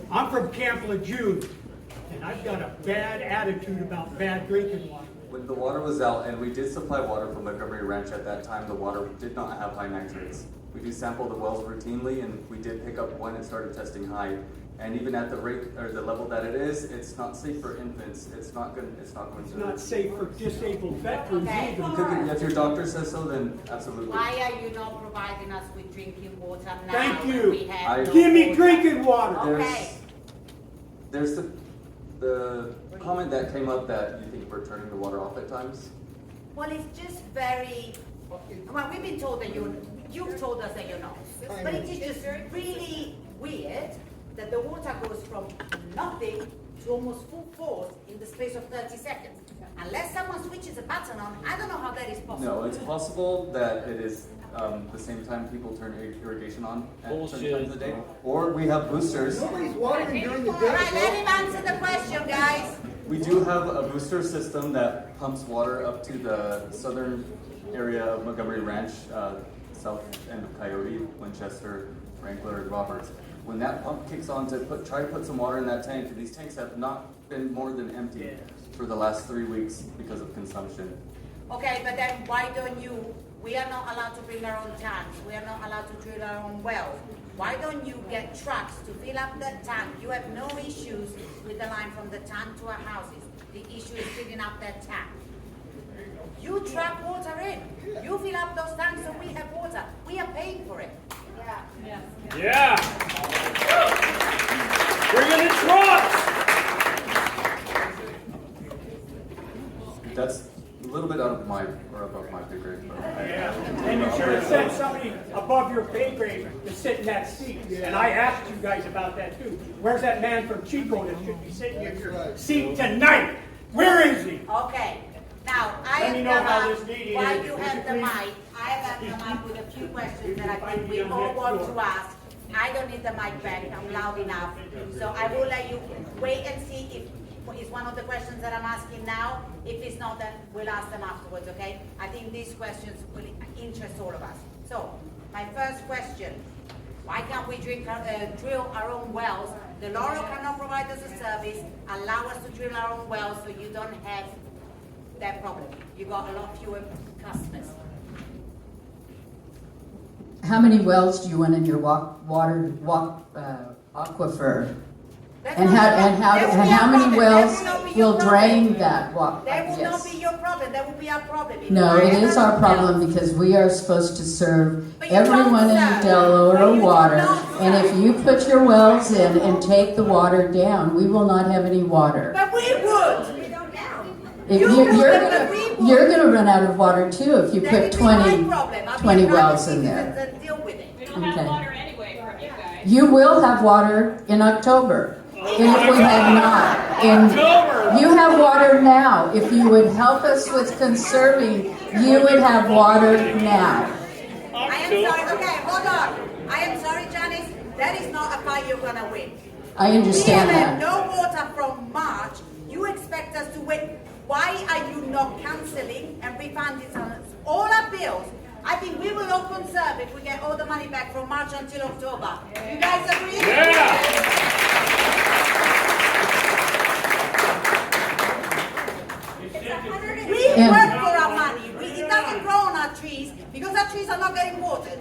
I'm from Camp Lejeune, and I've got a bad attitude about bad drinking water. When the water was out, and we did supply water from Montgomery Ranch at that time, the water did not have high nitrates. We do sample the wells routinely, and we did pick up when it started testing high. And even at the rate or the level that it is, it's not safe for infants. It's not going It's to. not safe for disabled veterans Okay. either. If your doctor says so, then absolutely. Why are you not providing us with drinking water now? Thank when you. we have no Give me water? drinking water. Okay. There's the comment that came up that you think we're turning the water off at times. Well, it's just very. Well, we've been told that you've told us that you're not, but it is just really weird that the water goes from nothing to almost full force in the space of 30 seconds. Unless someone switches a button on, I don't know how that is possible. No, it's possible that it is the same time people turn irrigation on at certain times of the day, or we have boosters. Nobody's watering during the All day. right, let him answer the question, guys. We do have a booster system that pumps water up to the southern area of Montgomery Ranch, south end of Coyote, Winchester, Wrangler, and Roberts. When that pump kicks on to try to put some water in that tank, these tanks have not been more than empty for the last 3 weeks because of consumption. Okay, but then why don't you, we are not allowed to bring our own tanks, we are not allowed to drill our own wells. Why don't you get trucks to fill up the tank? You have no issues with the line from the tank to our houses. The issue is filling up that tank. You trap water in. You fill up those tanks so we have water. We are paying for it. Yeah. Bring in the trucks. That's a little bit above my pay grade. But And you should have sent somebody above your pay grade to sit in that seat. And I asked you guys about that too. Where's that man from Chico that should be sitting in your seat tonight? Where is he? Okay. Now, I Let me know have how come this up, meeting while is. you Would have you the please? mic, I have come up with a few questions that I think we all want to ask. I don't need the mic back, I'm loud enough. So I will let you wait and see if it's one of the questions that I'm asking now. If it's not, then we'll ask them afterwards, okay? I think these questions will interest all of us. So, my first question, why can't we drill our own wells? The Oro cannot provide us a service, allow us to drill our own wells so you don't have that problem. You got a lot fewer customers. How many wells do you want in your aquifer? And how many wells will drain that water? That will not Yes. be your problem. That will be our problem. If No, I it have is a our well- problem because we are supposed to serve But you everyone don't in serve. Del But Oro you do water. not And serve. if you put your wells in and take the water down, we will not have any water. But we would. If You you're, would, you're but gonna, we would. you're gonna run out of water too if you That put would be my 20 problem. I'll be 20 a private wells in citizen there. and deal with it. We don't Okay. have water anyway from you guys. You will have water in October. If we have not. You have water now. If you would help us with conserving, you would have water now. I am sorry. Okay, hold on. I am sorry, Janice. That is not a fight you're gonna win. I understand We have that. no water from March. You expect us to wait. Why are you not cancelling and refunding us all our bills? I think we will all conserve if we get all the money back from March until October. You guys agree? We And- work for our money. It doesn't grow on our trees because our trees are not getting watered.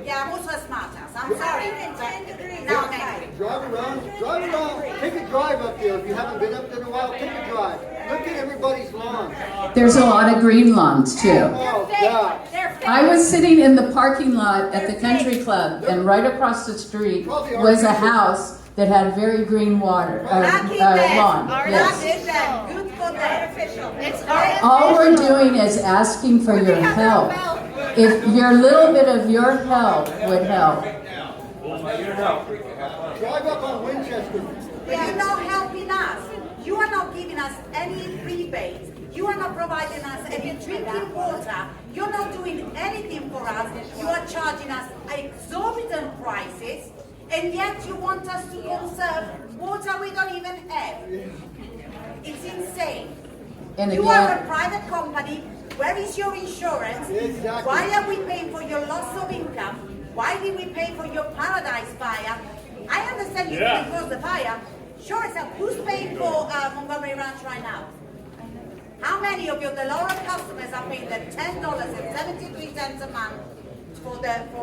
Yeah, I'm also a smart ass. I'm sorry. but Now I'm angry. Drive around, take a drive up there. If you haven't been up there in a while, take a drive. Look at everybody's lawn. There's a lot of green lawns too. Oh, God. I was sitting in the parking lot at the country club and right across the street was a house that had very green water, Lucky lawn. them. Yes. Lucky them. Good for them. It's All we're doing is asking for your help. If your little bit of your help would help. Drive up on Winchester. But you're not helping us. You are not giving us any rebates. You are not providing us any drinking water. You're not doing anything for us. You are charging us exorbitant prices, and yet you want us to conserve water we don't even have. It's insane. And You are a again, private company. Where is your insurance? Exactly. Why are we paying for your loss of income? Why did we pay for your Paradise fire? I understand you didn't cause the fire. Sure as hell. Who's paying for Montgomery Ranch right now? How many of your Delora customers are paying the $10.73 a month for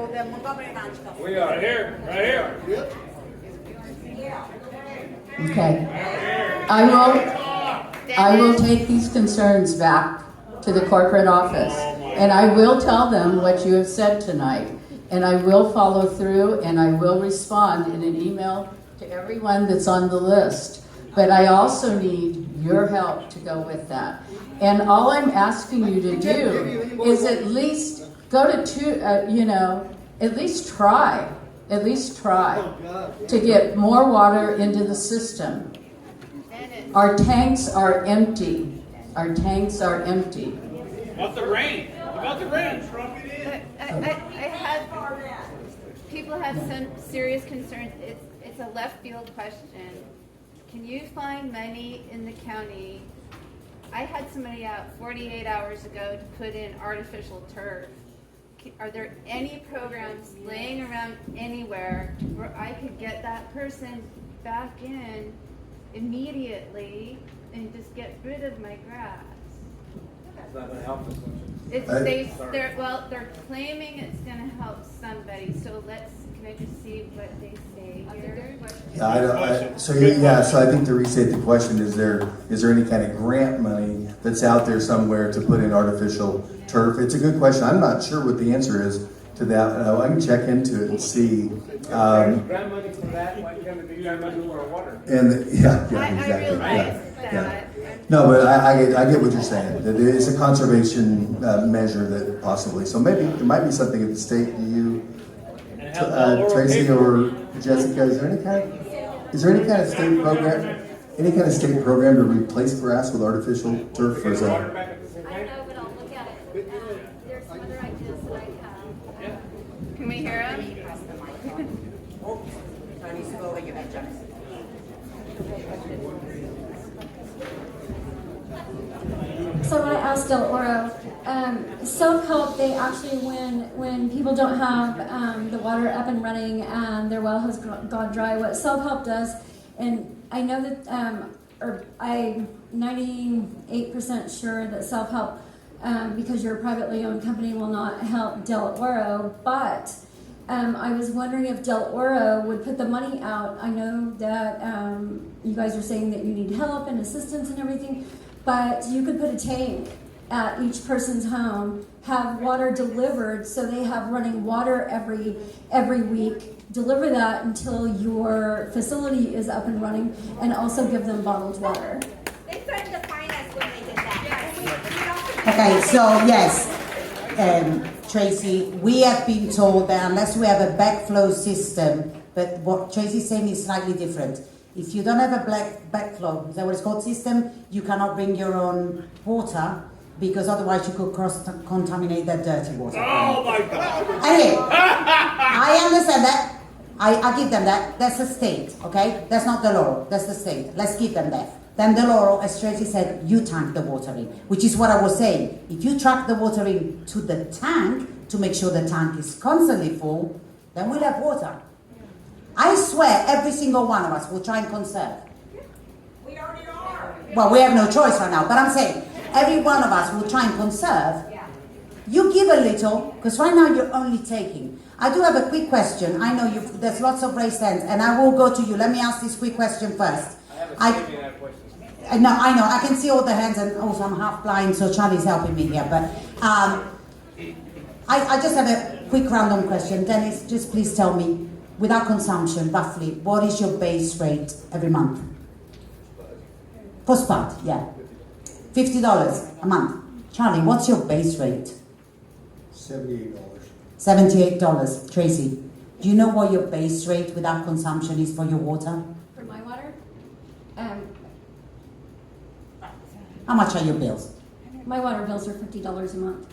the Montgomery Ranch customers? We are. Right here. Right here. Yep. okay. I will take these concerns back to the corporate office. And I will tell them what you have said tonight. And I will follow through and I will respond in an email to everyone that's on the list. But I also need your help to go with that. And all I'm asking you to do is at least go to two, at least try to get more water into the system. Our tanks are empty. Our tanks are empty. About the rain. People have some serious concerns. It's a left field question. Can you find money in the county? I had somebody out 48 hours ago to put in artificial turf. Are there any programs laying around anywhere where I could get that person back in immediately and just get rid of my grass? It's not gonna help us much. They're claiming it's gonna help somebody, so can I just see what they say here? So I think to restate the question, is there any kind of grant money that's out there somewhere to put in artificial turf? It's a good question. I'm not sure what the answer is to that. I can check into it and see. Grant money for that, why can't it be grant money for water? And exactly. I realize that. No, but I get what you're saying. That it's a conservation measure that possibly. So maybe there might be something at the state. Do you, Tracy or Jessica? Is there any kind of state program? Any kind of state program to replace grass with artificial turf? Or is that? I don't know, but I'll look at it. There's some other ideas that I have. Can we hear him? So I asked Del Oro, self-help, they actually, when people don't have the water up and running and their well has gone dry, what self-help does, and I know that, or I'm 98% sure that self-help, because you're a privately owned company, will not help Del Oro, but I was wondering if Del Oro would put the money out. I know that you guys are saying that you need help and assistance and everything, but you could put a tank at each person's home, have water delivered so they have running water every week, deliver that until your facility is up and running, and also give them bottled water. They threatened to fine us when they did that. Okay, so yes, Tracy, we have been told that unless we have a backflow system, but what Tracy's saying is slightly different. If you don't have a backflow, is that what it's called, system, you cannot bring your own water because otherwise you could cross-contaminate that dirty water. Oh my God! Anyway, I understand that. I give them that. That's the state, okay? That's not the law. That's the state. Let's give them that. Then the law, as Tracy said, you tank the water in, which is what I was saying. If you truck the water in to the tank to make sure the tank is constantly full, then we'll have water. I swear every single one of us will try and conserve. We already are. Well, we have no choice right now, but I'm saying every one of us will try and conserve. You give a little, because right now you're only taking. I do have a quick question. I know there's lots of raised hands, and I will go to you. Let me ask this quick question first. No, I know. I can see all the hands, and also I'm half blind, so Charlie's helping me here. But I just have a quick random question. Dennis, just please tell me, without consumption, roughly, what is your base rate every month? For spot, yeah. $50 a month. Charlie, what's your base rate? $78. $78. Tracy, do you know what your base rate without consumption is for your water? For my water? How much are your bills? My water bills are $50 a month.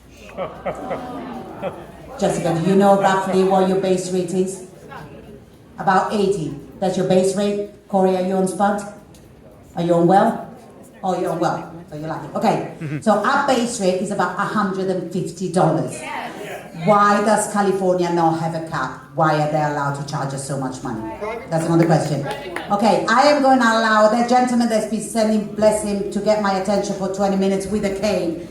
Jessica, do you know roughly what your base rate is? About 80. That's your base rate. Corey, are you on spot? Are you on well? Oh, you're on well. So you're lucky. Okay. So our base rate is about $150. Why does California not have a cap? Why are they allowed to charge us so much money? That's another question. Okay, I am going to allow that gentleman that's been sending, bless him, to get my attention for 20 minutes with a cane.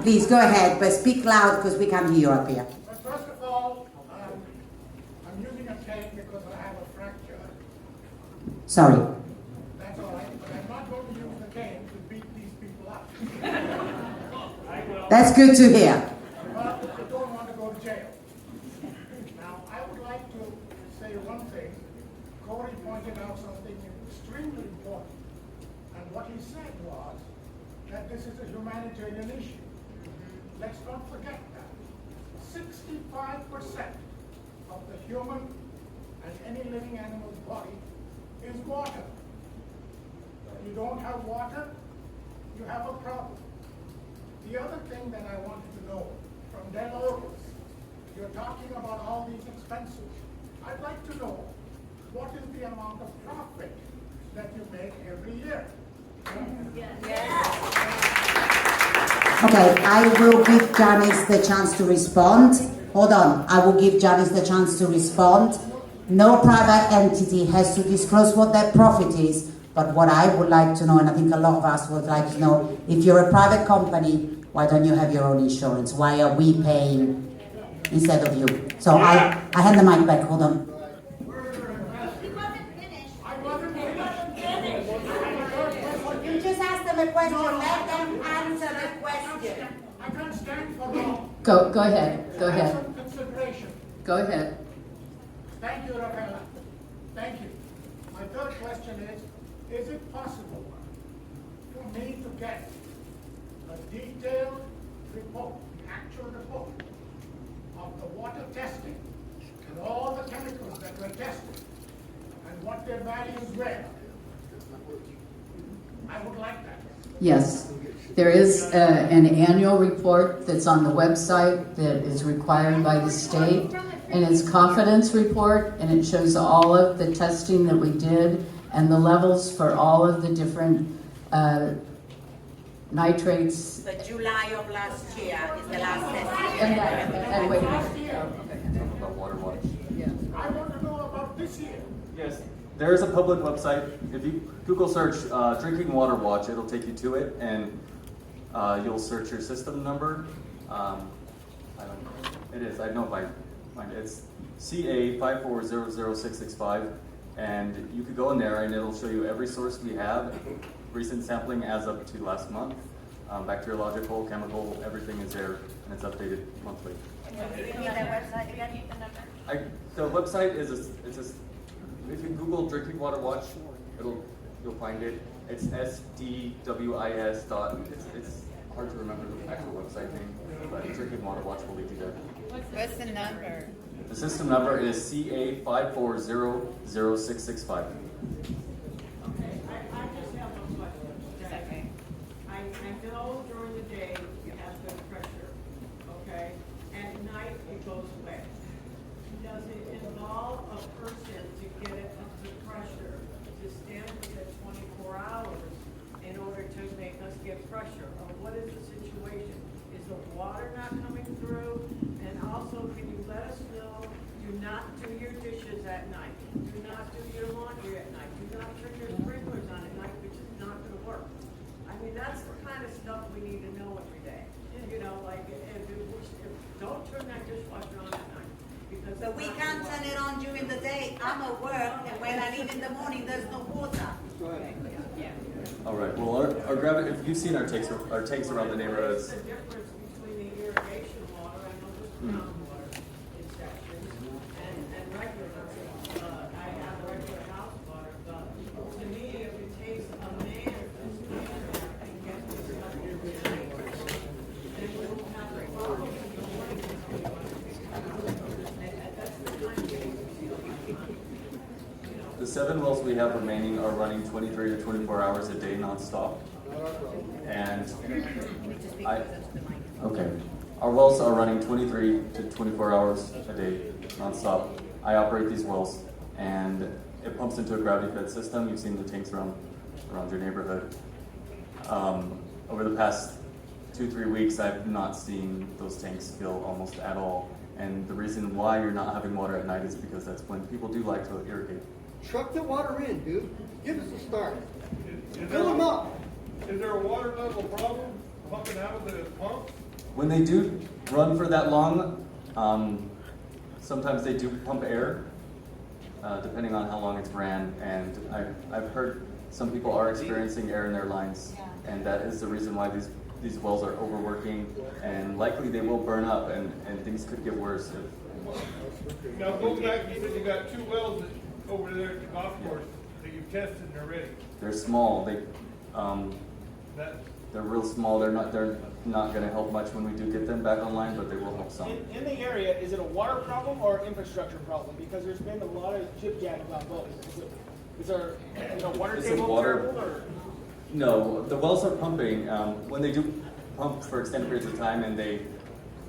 Please go ahead, but speak loud because we can't hear you up here. First of all, I'm using a cane because I have a fracture. Sorry. That's all right, but I'm not going to use the cane to beat these people up. That's good to hear. But I don't want to go to jail. Now, I would like to say one thing. Corey pointed out something extremely important. And what he said was that this is a humanitarian issue. Let's not forget that. 65% of the human and any living animal's body is water. If you don't have water, you have a problem. The other thing that I wanted to know from Del Oro, you're talking about all these expenses. I'd like to know what is the amount of profit that you make every year? Okay, I will give Janice the chance to respond. Hold on, I will give Janice the chance to respond. No private entity has to disclose what their profit is, but what I would like to know, and I think a lot of us would like to know, if you're a private company, why don't you have your own insurance? Why are we paying instead of you? So I hand the mic back, hold on. You just ask them a question, let them answer the question. I can't stand for long. Go ahead, go I have ahead, some consideration. go ahead. Thank you, Rafaela. Thank you. My third question is it possible for me to get a detailed report, actual report of the water testing and all the chemicals that were tested and what their values were? I would like that. Yes, there is an annual report that's on the website that is required by the state, and it's confidence report, and it shows all of the testing that we did and the levels for all of the different nitrates. The July of last year is the last test. And wait. About water watch. I want to know about this year. Yes, there is a public website. If you Google search drinking water watch, it'll take you to it, and you'll search your system number. I don't know. It is. I know if I find it. It's CA5400665, and you could go in there, and it'll show you every source we have, recent sampling as up to last month, bacteriological, chemical, everything is there, and it's updated monthly. The website is if you Google drinking water watch, you'll find it. It's SDWIS. It's hard to remember the actual website name, but drinking water watch will lead you there. What's the number? The system number is CA5400665. Okay, I just have a question. Okay. I know during the day you have good pressure, okay? At night it goes away. Does it involve a person to get it up to pressure to stand with it 24 hours in order to make us get pressure? Or what is the situation? Is the water not coming through? And also, can you let us know, do not do your dishes at night. Do not do your laundry at night. Do not turn your sprinklers on at night, which is not going to work. I mean, that's the kind of stuff we need to know every day. You know, like, don't turn that dishwasher on at night. Because But we can't turn it on during the day. I'm at work, and when I leave in the morning, there's no water. All right. Well, our gravity. If you've seen our tanks around the neighborhoods. the difference between the irrigation water, I know there's groundwater in sections, and regular, I have regular house water, but to me, if it takes a man to stand there and get this stuff in the tank, then we don't have the problem. The 7 wells we have remaining are running 23 to 24 hours a day nonstop. And our wells are running 23 to 24 hours a day nonstop. I operate these wells, and it pumps into a gravity-fed system. You've seen the tanks around your neighborhood. Over the past 2-3 weeks, I've not seen those tanks fill almost at all. And the reason why you're not having water at night is because that's when people do like to irrigate. Truck the water in, dude. Give us a start. Fill them up. Is there a water level problem pumping out of the pump? When they do run for that long, sometimes they do pump air, depending on how long it's ran. And I've heard some people are experiencing air in their lines, and that is the reason why these wells are overworking, and likely they will burn up, and things could get worse. Now go back, you said you got 2 wells over there at the golf course that you've tested and they're ready. They're small. They're real small. They're not going to help much when we do get them back online, but they will help some. In the area, is it a water problem or infrastructure problem? Because there's been a lot of jib-jab about both. Is there water table terrible or? No, the wells are pumping. When they do pump for extended periods of time and they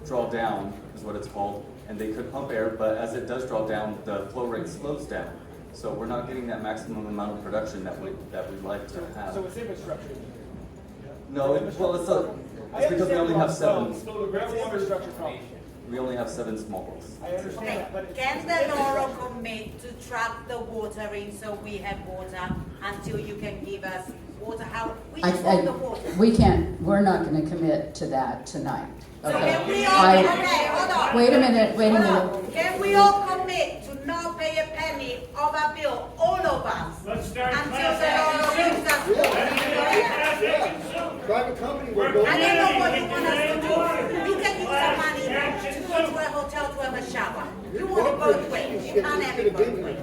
draw down, is what it's called, and they could pump air, but as it does draw down, the flow rate slows down. So we're not getting that maximum amount of production that we'd like to have. So it's infrastructure? No, it's because we only have 7. It's an infrastructure problem. We only have 7 small wells. I understand that, but Can the Oro commit to track the water in so we have water until you can give us water, how, we just want the water. We're not gonna commit to that tonight. So Okay. can we all, okay, hold on. Wait a minute. Hold on. Can we all commit to not pay a penny of our bill, all of us? Let's start Until class the law action gives us. Private company will I go. don't know what you want us to do. We can use the money to go to a hotel to have a shower. You want it both ways. You can't have it both ways.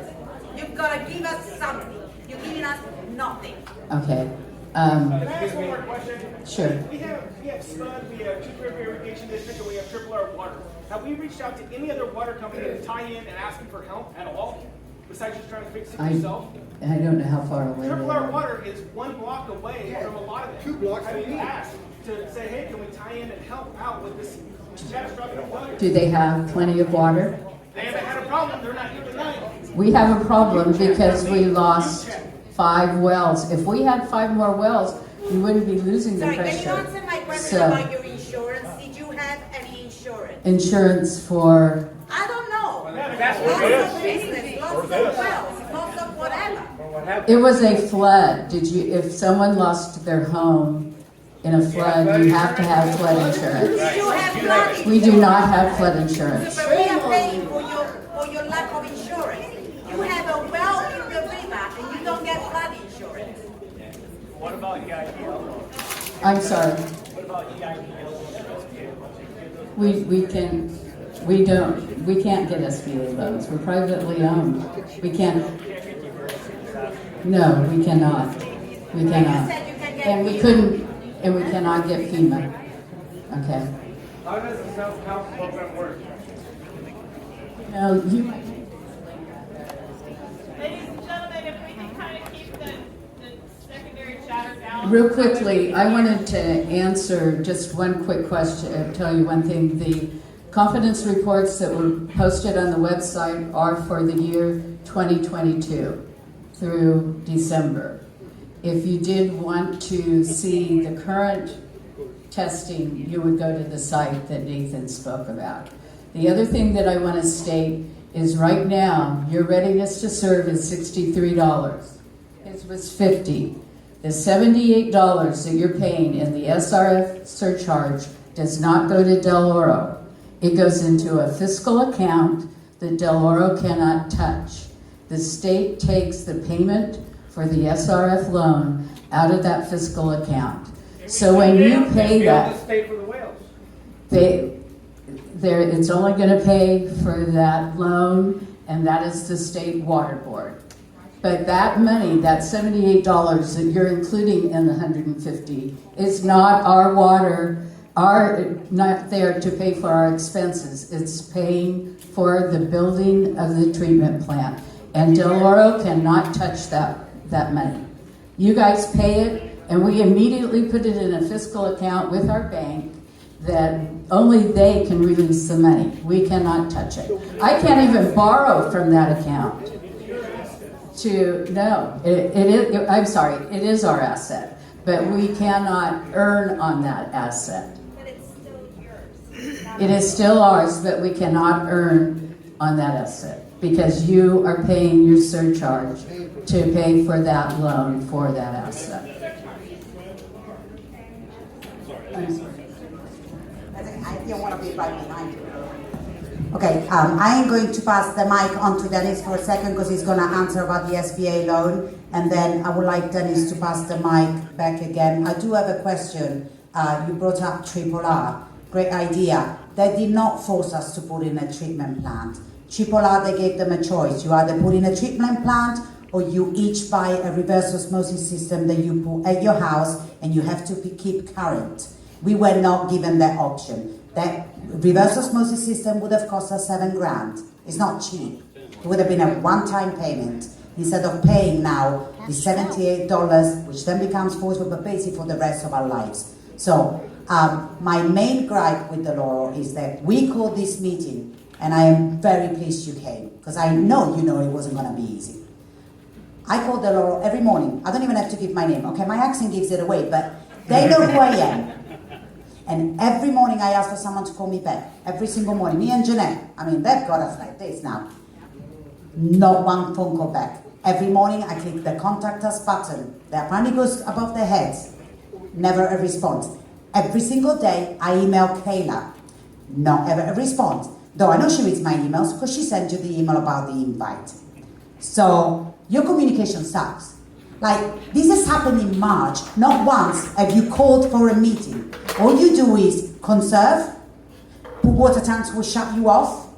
You've got to give us something. You're giving us nothing. Okay. Can I ask one more question? Sure. We have Spud, we have Chief River Irrigation District, and we have Triple R Water. Have we reached out to any other water company to tie in and asking for help at all? Besides just trying to fix it yourself? I don't know how far away they Triple R are. Water is 1 block away from a lot of it. 2 blocks Have from you me. asked to say, hey, can we tie in and help out with this catastrophic water? Do they have plenty of water? They haven't had a problem, they're not here tonight. We have a problem because we lost 5 wells. If we had 5 more wells, we wouldn't be losing the Sorry, can you pressure. answer my question about your insurance? Did you have any insurance? Insurance for, I don't know. That's what Lots it of is. business, lots of wells, lots of whatever. it was a flood. If someone lost their home in a flood, you have to have flood insurance. Did you have flood insurance? We do not have flood insurance. But we are paying for your lack of insurance. You have a well in the river and you don't get flood insurance. What about EIPL? I'm sorry. What about EIPL? We can't get SBA loans. We're privately owned. We can't. No, we cannot. We cannot. And we couldn't, and we cannot get FEMA. Okay. How does the self-help program work? No, you, Ladies and gentlemen, if we can kind of keep the secondary chatter down. real quickly, I wanted to answer just one quick question, tell you one thing. The confidence reports that were posted on the website are for the year 2022 through December. If you did want to see the current testing, you would go to the site that Nathan spoke about. The other thing that I want to state is right now, your readiness to serve is $63. His was $50. The $78 that you're paying in the SRF surcharge does not go to Del Oro. It goes into a fiscal account that Del Oro cannot touch. The state takes the payment for the SRF loan out of that fiscal account. So when you pay that, it's only going to pay for that loan, and that is the state water board. But that money, that $78 that you're including in the $150, is not our water, not there to pay for our expenses. It's paying for the building of the treatment plant. And Del Oro cannot touch that money. You guys pay it, and we immediately put it in a fiscal account with our bank that only they can release the money. We cannot touch it. I can't even borrow from that account. I'm sorry, it is our asset, but we cannot earn on that asset. But it's still yours. It is still ours, but we cannot earn on that asset because you are paying your surcharge to pay for that loan for that asset. I'm sorry. I didn't want to be right behind you. Okay, I am going to pass the mic on to Dennis for a second because he's going to answer about the SBA loan, and then I would like Dennis to pass the mic back again. I do have a question. You brought up Triple R. Great idea. They did not force us to put in a treatment plant. Triple R, they gave them a choice. You either put in a treatment plant or you each buy a reverse osmosis system that you put at your house and you have to keep current. We were not given that option. That reverse osmosis system would have cost us $7,000. It's not cheap. It would have been a one-time payment instead of paying now the $78, which then becomes $40, but basically for the rest of our lives. So my main gripe with the Oro is that we called this meeting, and I am very pleased you came because I know you know it wasn't going to be easy. I call the Oro every morning. I don't even have to give my name. Okay, my accent gives it away, but they know who I am. And every morning I ask for someone to call me back. Every single morning. Me and Jeanette. I mean, they've got us like this now. Not one phone call back. Every morning I click the contact us button. The apparently goes above their heads. Never a response. Every single day I email Kayla. Not ever a response. Though I know she reads my emails because she sent you the email about the invite. So your communication sucks. Like, this has happened in March. Not once have you called for a meeting. All you do is conserve, put water tanks will shut you off.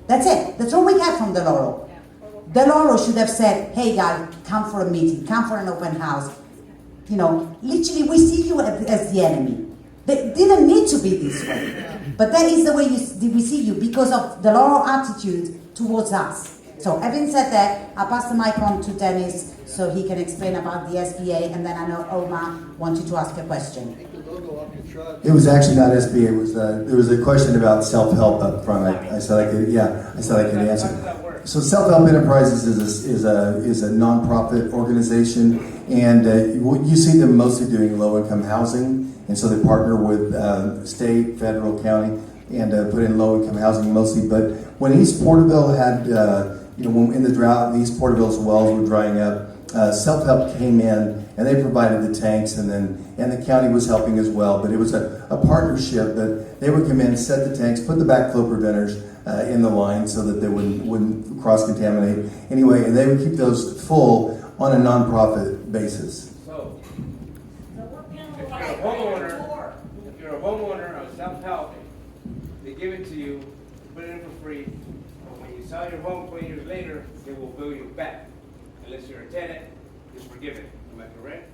That's it. That's all we get from the Oro. The Oro should have said, hey guys, come for a meeting, come for an open house. You know, literally we see you as the enemy. They didn't need to be this way. But that is the way we see you because of the Oro attitude towards us. So having said that, I'll pass the mic on to Dennis so he can explain about the SBA, and then I know Omar wanted to ask a question. It was actually not SBA. It was there was a question about self-help up front. I said I could answer. So Self-Help Enterprises is a nonprofit organization, and you see them mostly doing low-income housing, and so they partner with state, federal, county, and put in low-income housing mostly. But when East Porterville had when in the drought, East Porterville's wells were drying up. Self-Help came in and they provided the tanks, and the county was helping as well. But it was a partnership that they would come in, set the tanks, put the backflow preventers in the line so that they wouldn't cross-contaminate anyway, and they would keep those full on a nonprofit basis. So, if you're a homeowner of Self-Help, they give it to you, put it in for free. But when you sell your home 20 years later, they will bill you back. Unless you're a tenant, it's forgiven. Am I correct?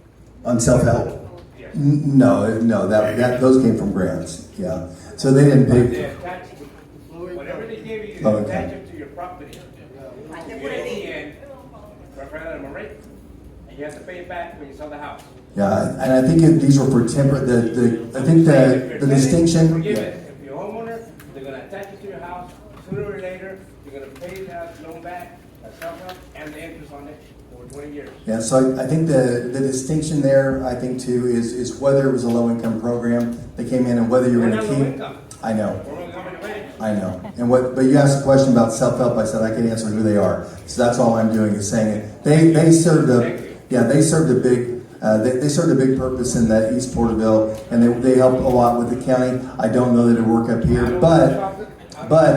On Self-Help? Yes. No, that those came from grants. Yeah, so they didn't They pay. attach, whatever they give you, Oh, they okay. attach it to your property. You at the end, am I right? And you have to pay it back when you sell the house. Yeah, and I think these were for temporary. I think the distinction. Forgive Yeah. it. If you're a homeowner, they're going to attach it to your house. Sooner or later, you're going to pay that loan back, that Self-Help, and the interest on it over 20 years. Yeah, so I think the distinction there, I think too, is whether it was a low income program that came in and whether you're going to keep. I know. I know. But you asked a question about Self-Help. I said I can answer who they are. So that's all I'm doing is saying it. They served a big purpose in that East Porterville, and they helped a lot with the county. I don't know that it work up here, but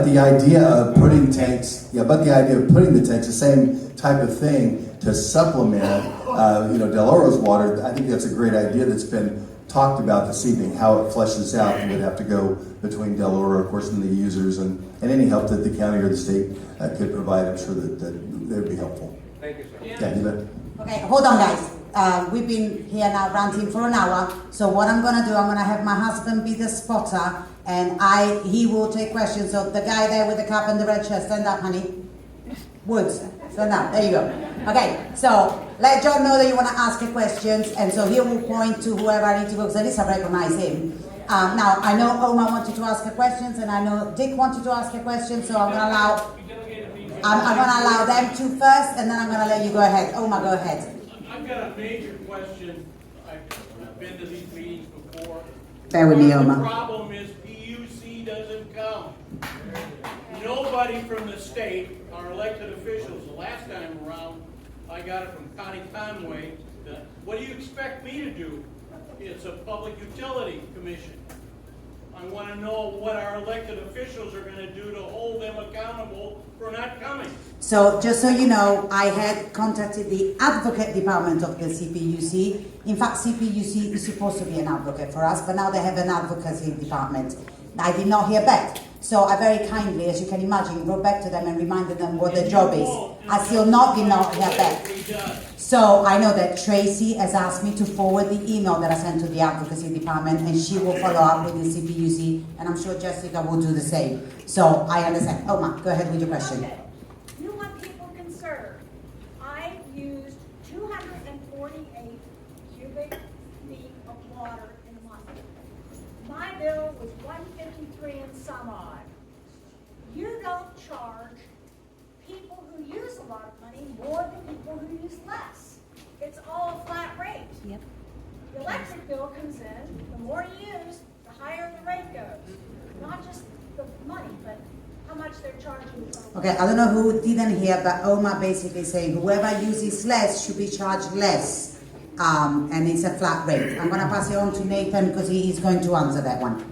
the idea of putting tanks, the same type of thing to supplement, Del Oro's water. I think that's a great idea that's been talked about this evening. How it fleshes out, and would have to go between Del Oro, of course, and the users, and any help that the county or the state could provide. I'm sure that would be helpful. Thank you, sir. Yeah, you bet. Okay, hold on guys. We've been here now ranting for an hour. So what I'm gonna do, I'm gonna have my husband be the spotter, and he will take questions. So the guy there with the cap and the red shirt, stand up, honey. Woods, stand up. There you go. Okay, so let John know that you want to ask a question, and so he will point to whoever I need to go, because at least I recognize him. Now, I know Omar wanted to ask a question, and I know Dick wanted to ask a question, so I'm going to allow them to first, and then I'm going to let you go ahead. Omar, go ahead. I've got a major question. I've been to these meetings before. Bear with me, Omar. The problem is PUC doesn't come. Nobody from the state, our elected officials, the last time around, I got it from Connie Conway. What do you expect me to do? It's a public utility commission. I want to know what our elected officials are going to do to hold them accountable for not coming. So just so you know, I had contacted the advocate department of the CPUC. In fact, CPUC is supposed to be an advocate for us, but now they have an advocacy department. I did not hear back. So I very kindly, as you can imagine, wrote back to them and reminded them what their job is. I still did not hear back. So I know that Tracy has asked me to forward the email that I sent to the advocacy department, and she will follow up with the CPUC, and I'm sure Jessica will do the same. So I understand. Omar, go ahead with your question. Okay. You want people conserved. I used 248 cubic feet of water in a month. My bill was $153 and some odd. You don't charge people who use a lot of money more than people who use less. It's all a flat rate. Yep. The electric bill comes in, the more you use, the higher the rate goes. Not just the money, but how much they're charging from. Okay, I don't know who didn't hear, but Omar basically saying whoever uses less should be charged less. And it's a flat rate. I'm gonna pass it on to Nathan because he is going to answer that one.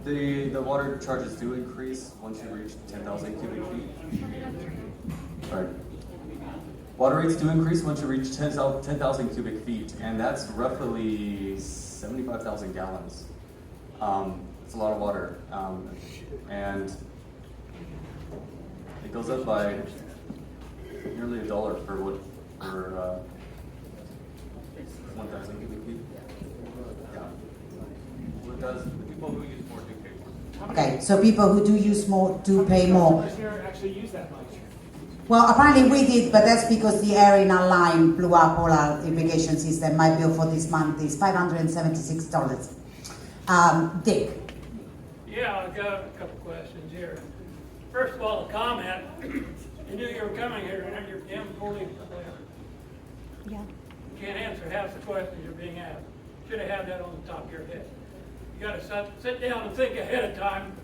The water charges do increase once you reach 10,000 cubic feet. Sorry. Water rates do increase once you reach 10,000 cubic feet, and that's roughly 75,000 gallons. It's a lot of water, and it goes up by nearly $1 per 1,000 cubic feet. Yeah. Well, it does. The people who use more do pay more. Okay, so people who do use more do pay more. Actually use that much. Well, apparently we did, but that's because the air in our line blew up all our irrigation system. My bill for this month is $576. Dick. Yeah, I've got a couple questions here. First of all, a comment. You knew you were coming here and you're damn fully aware. Yeah. You can't answer half the questions you're being asked. Should have had that on the top of your head. You got to sit down and think ahead of time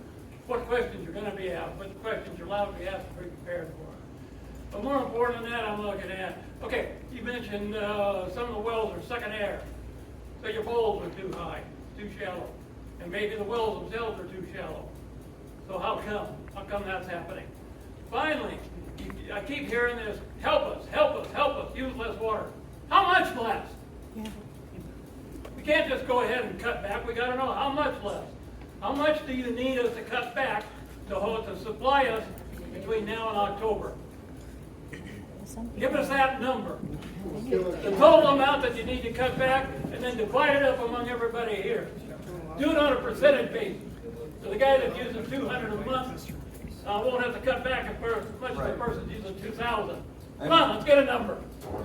what questions you're going to be asked, what questions you're allowed to be asked to be prepared for. But more important than that, I'm looking at, okay, you mentioned some of the wells are sucking air. So your bowls are too high, too shallow. And maybe the wells themselves are too shallow. So how come? How come that's happening? Finally, I keep hearing this, help us, help us, help us, use less water. How much less? Yeah. We can't just go ahead and cut back. We got to know how much less. How much do you need us to cut back to supply us between now and October? Give us that number. The total amount that you need to cut back, and then divide it up among everybody here. Do it on a percentage basis. So the guy that's using 200 a month won't have to cut back as much as the person using 2,000. Come on, let's get a number.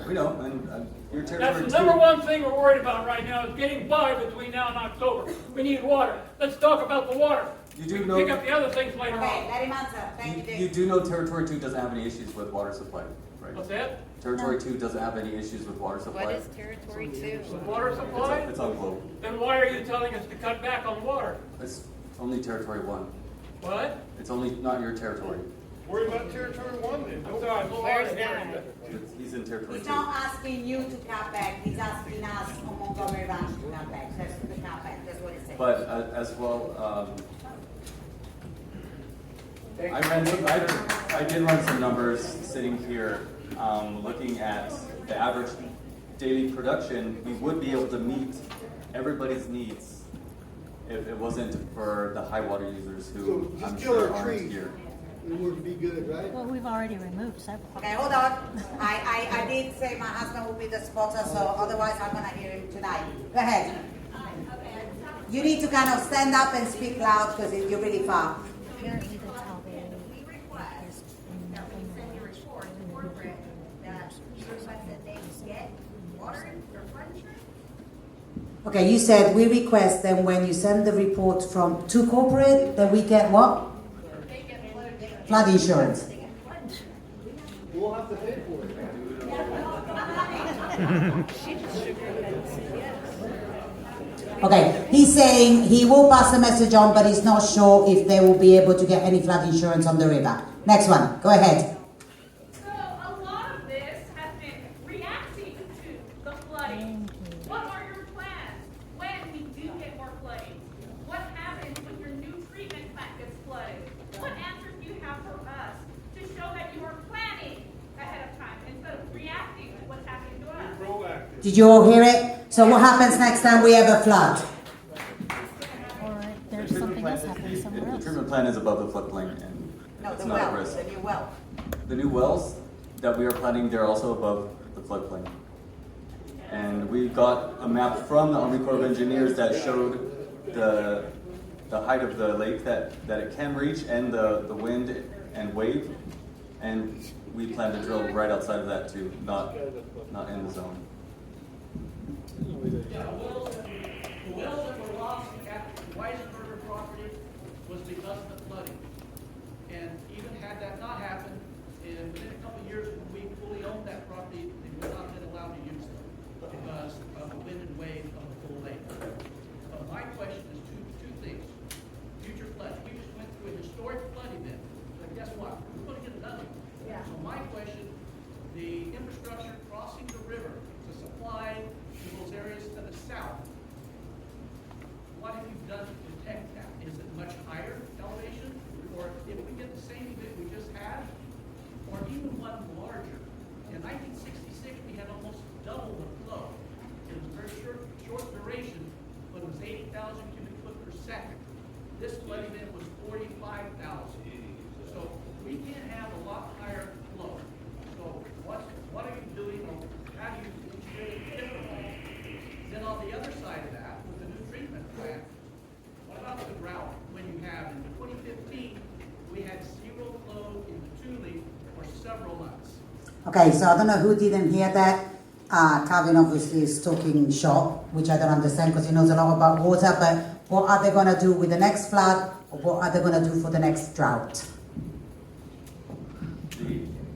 We know, and your territory. That's the number one thing we're worried about right now is getting by between now and October. We need water. Let's talk about the water. You do we know. Pick up the other things later Okay, on. let him answer. Thank you, Dick. You do know Territory 2 doesn't have any issues with water supply, right? What's that? Territory 2 doesn't have any issues with water supply. What is Territory 2? Water supply? It's on Globe. Then why are you telling us to cut back on water? It's only Territory 1. What? It's only not your territory. Worry about Territory 1 then. I'm sorry, I'm a little hard of hearing, but He's in Territory He's 2. not asking you to cut back, he's asking us on Montgomery Ranch to cut back. That's the cut back, that's what he's saying. But as well, I did run some numbers sitting here, looking at the average daily production. We would be able to meet everybody's needs if it wasn't for the high water users who So I'm just kill sure our aren't trees. here. It would be good, right? Well, we've already removed several. Okay, hold on. I did say my husband will be the spotter, so otherwise I'm gonna hear him tonight. Go ahead. You need to kind of stand up and speak loud because you're really far. Apparently that's how they Okay, you said we request then when you send the report to corporate that we get what? Flood insurance. We'll have to pay for it. Okay, he's saying he will pass the message on, but he's not sure if they will be able to get any flood insurance on the river. Next one, go ahead. So a lot of this has been reacting to the flooding. What are your plans when we do get more flooding? What happens when your new treatment plant gets flooded? What answers do you have for us to show that you are planning ahead of time instead of reacting to what's happening to us? Proactive. Did you all hear it? So what happens next time we have a flood? or there's something else happening somewhere The else. treatment plant is above the floodplain and No, it's the not a well, risk. the new well. The new wells that we are planning, they're also above the floodplain. And we got a map from the Army Corps of Engineers that showed the height of the lake that it can reach and the wind and wave. And we plan to drill right outside of that too, not in the zone. The wells that were lost at the Weisberger property was because of the flooding. And even had that not happened, within a couple of years when we fully owned that property, they would not have been allowed to use it because of the wind and wave of the full lake. My 20,000 cubic foot per second. This flood event was 45,000. So we can have a lot higher flow. So what are you doing, or how do you ensure it's different? Then on the other side of that, with the new treatment plant, what about the drought? When you have, in 2015, we had zero flow in the Tule for several months. Okay, so I don't know who didn't hear that. Calvin obviously is talking shop, which I don't understand because he knows a lot about water, but what are they going to do with the next flood, or what are they going to do for the next drought?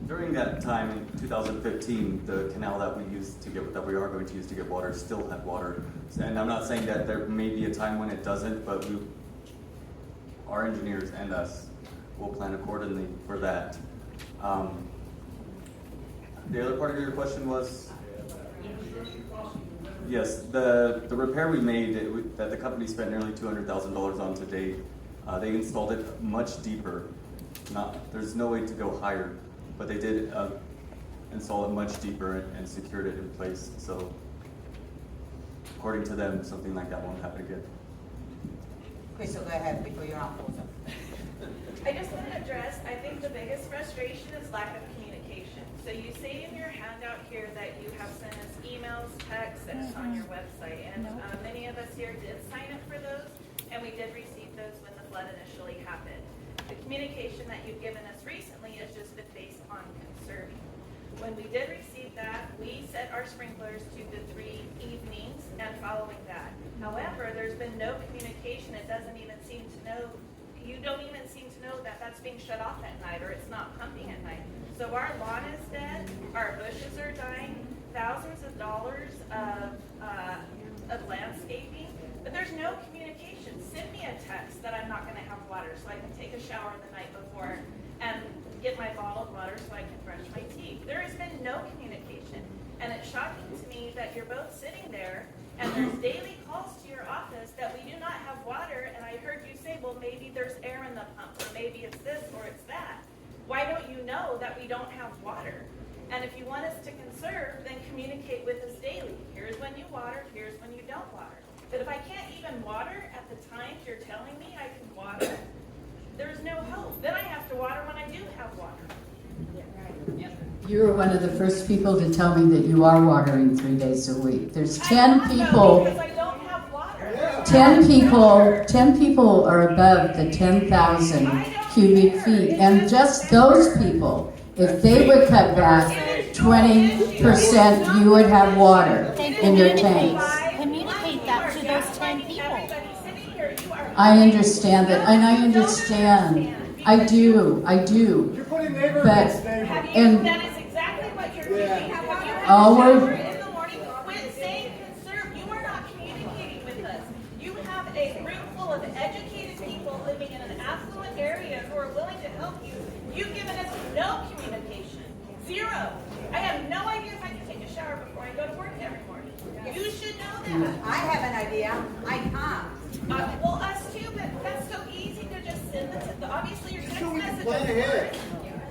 During that time in 2015, the canal that we are going to use to get water still had water. And I'm not saying that there may be a time when it doesn't, but our engineers and us will plan accordingly for that. The other part of your question was? Yes, the repair we made that the company spent nearly $200,000 on to date, they installed it much deeper. There's no way to go higher, but they did install it much deeper and secured it in place. So according to them, something like that won't happen again. Crystal, go ahead before you're on pause. I just want to address, I think the biggest frustration is lack of communication. So you say in your handout here that you have sent us emails, texts, and on your website. And many of us here did sign up for those, and we did receive those when the flood initially happened. The communication that you've given us recently has just been based on conserving. When we did receive that, we set our sprinklers to the 3 evenings and following that. However, there's been no communication. It doesn't even seem to know, you don't even seem to know that that's being shut off at night or it's not pumping at night. So our lawn is dead, our bushes are dying, thousands of dollars of landscaping, but there's no communication. Send me a text that I'm not going to have water so I can take a shower the night before and get my bottled water so I can brush my teeth. There has been no communication, and it's shocking to me that you're both sitting there and there's daily calls to your office that we do not have water, and I heard you say, well, maybe there's air in the pump, or maybe it's this or it's that. Why don't you know that we don't have water? And if you want us to conserve, then communicate with us daily. Here's when you water, here's when you don't water. But if I can't even water at the times you're telling me I can water, there's no hope. Then I have to water when I do have water. You were one of the first people to tell me that you are watering 3 days a week. There's 10 people. Because I don't have water. 10 people are above the 10,000 cubic feet. And just those people, if they would cut back 20%, you would have water in your tanks. Communicate that to those 10 people. I understand that, and I understand. I do. You're putting neighbor But, against neighbor. and That is exactly what you're doing. Oh, Shower in the morning. Quit saying conserve. You are not communicating with us. You have a room full of educated people living in an affluent area who are willing to help you. You've given us no communication. Zero. I have no idea if I can take a shower before I go to work every morning. You should know that. I have an idea. I can't. Well, us too, but that's so easy to just send obviously your text messages. Plan ahead.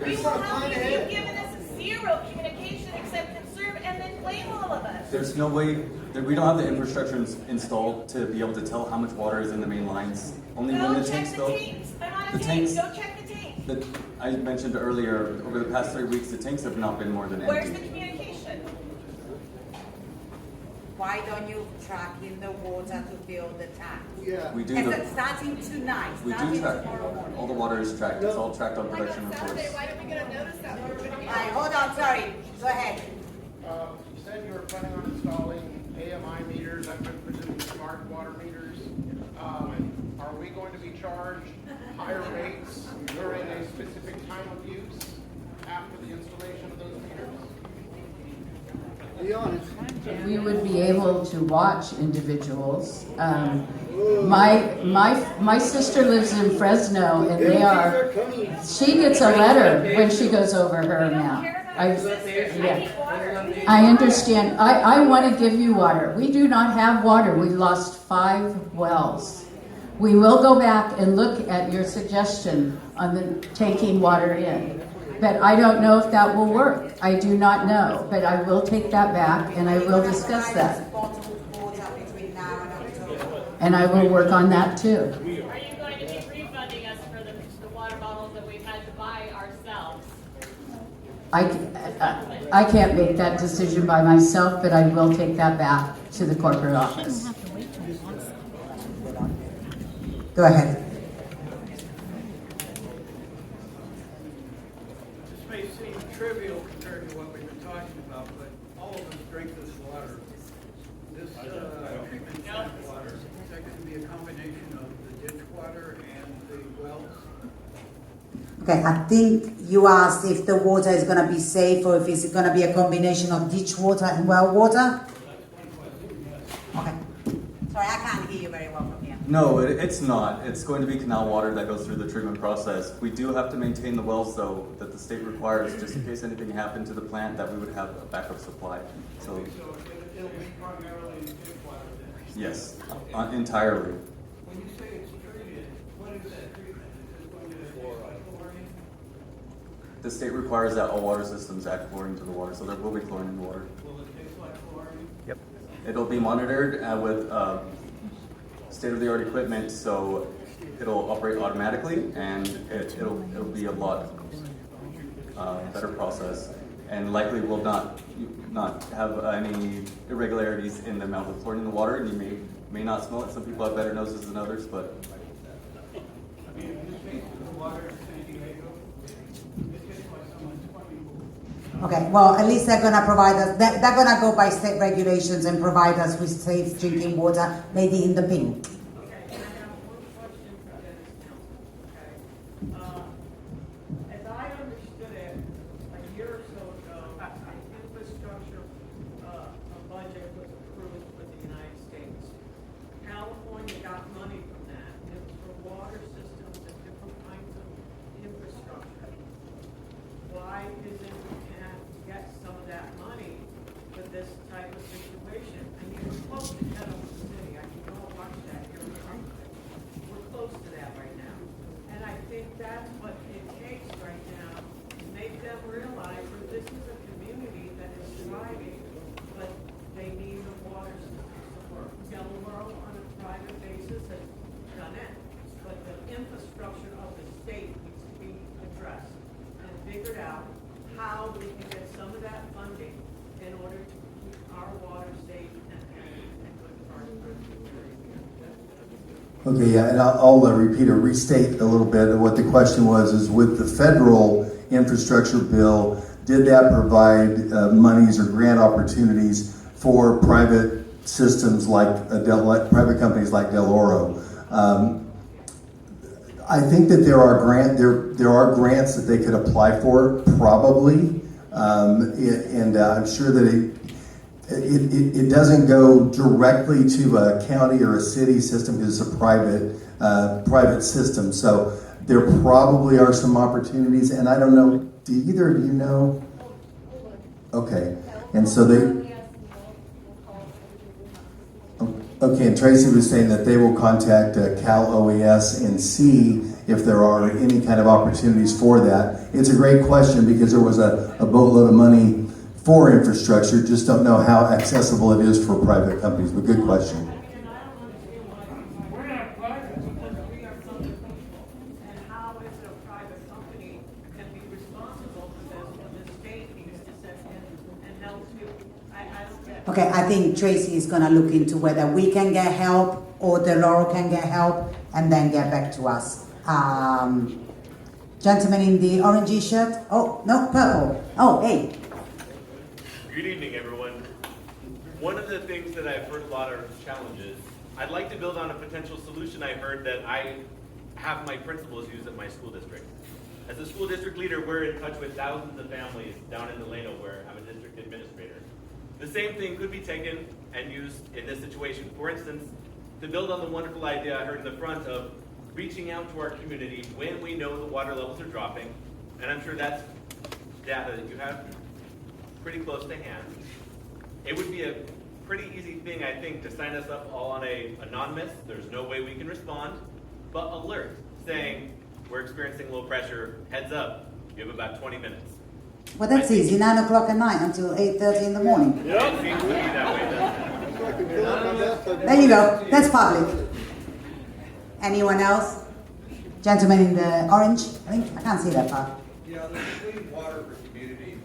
We will help you. You've given us zero communication except conserve and then blame all of us. There's no way that we don't have the infrastructure installed to be able to tell how much water is in the main lines. Only when the tanks go. I'm on The a tanks. tank. Go check the tank. I mentioned earlier, over the past 3 weeks, the tanks have not been more than Where's the empty. communication? Why don't you track in the water to fill the tank? Yeah. We do And the- it's starting tonight, We starting do track. tomorrow morning. All the water is tracked. It's all tracked on production reports. Why don't we get a notice that we're going to be? Alright, hold on, sorry. Go ahead. You said you were planning on installing AMI meters, I would presume smart water meters. Are we going to be charged higher rates during a specific time of use after the installation of those meters? Be honest. we would be able to watch individuals. My sister lives in Fresno, and she gets a letter when she goes over her amount. I understand. I want to give you water. We do not have water. We lost 5 wells. We will go back and look at your suggestion on the taking water in. But I don't know if that will work. I do not know. But I will take that back and I will discuss that. And I will work on that too. Are you going to be refunding us for the water bottles that we've had to buy ourselves? I can't make that decision by myself, but I will take that back to the corporate office. Go ahead. This may seem trivial compared to what we've been talking about, but all of us drink this water. This treatment plant water, is that going to be a combination of the ditch water and the wells? Okay, I think you asked if the water is going to be safe or if it's going to be a combination of ditch water and well water. Okay. Sorry, I can't hear you very well from here. No, it's not. It's going to be canal water that goes through the treatment process. We do have to maintain the wells, though, that the state requires, just in case anything happened to the plant, that we would have a backup supply. So it'll be primarily ditch water then? yes, entirely. When you say it's treated, what is that treatment? Is it going to chlorine? The state requires that all water systems add chlorine to the water, so there will be chlorine in the water. Will it taste like chlorine? Yep. It'll be monitored with state-of-the-art equipment, so it'll operate automatically, and it'll be a lot better process, and likely will not have any irregularities in the amount of chlorine in the water. And you may not smell it. Some people have better noses than others, but. Okay, well, at least they're gonna provide us, they're gonna go by state regulations and provide us with safe drinking water, lady in the pink. As I understood it, a year or so ago, an infrastructure budget was approved with the United States. California got money from that. It was for water systems and different kinds of infrastructure. Why isn't we can't get some of that money for this type of situation? I mean, we're close to Kettle City. I can go and watch that here in Springville. We're close to that right now. And I think that's what it takes right now, to make them realize that this is a community that is thriving, but they need the water system support. Delaware on a private basis has done it, but the infrastructure of the state needs to be addressed and figured out how we can get some of that funding in order to keep our water safe and good for our community. Okay, yeah, and I'll repeat or restate a little bit of what the question was, is with the federal infrastructure bill, did that provide monies or grant opportunities for private systems like private companies like Del Oro? I think that there are grants that they could apply for, probably, and I'm sure that it doesn't go directly to a county or a city system because it's a private system. So there probably are some opportunities, and I don't know. Do either of you know? Okay, and so they. Okay, and Tracy was saying that they will contact Cal OES and see if there are any kind of opportunities for that. It's a great question because there was a boatload of money for infrastructure, just don't know how accessible it is for private companies, but good question. We're not private, because we are public people. And how is it a private company can be responsible for this when the state needs to step in and help too? I don't get it. Okay, I think Tracy is gonna look into whether we can get help or the Laurel can get help and then get back to us. Gentleman in the orangey shirt. Oh, no, purple. Oh, hey. Good evening, everyone. One of the things that I've heard a lot of challenges, I'd like to build on a potential solution I heard that I have my principals use at my school district. As a school district leader, we're in touch with thousands of families down in Delano where I'm a district administrator. The same thing could be taken and used in this situation. For instance, to build on the wonderful idea I heard in the front of reaching out to our community when we know the water levels are dropping, and I'm sure that's data that you have pretty close to hand. It would be a pretty easy thing, I think, to sign us up all on a anonymous, there's no way we can respond, but alert, saying we're experiencing low pressure, heads up, you have about 20 minutes. Well, that's easy, 9 o'clock at night until 8:30 in the morning. It seems to be that way, doesn't it? There you go, that's public. Anyone else? Gentleman in the orange, I think, I can't see that far. Yeah, the Clean Water for Communities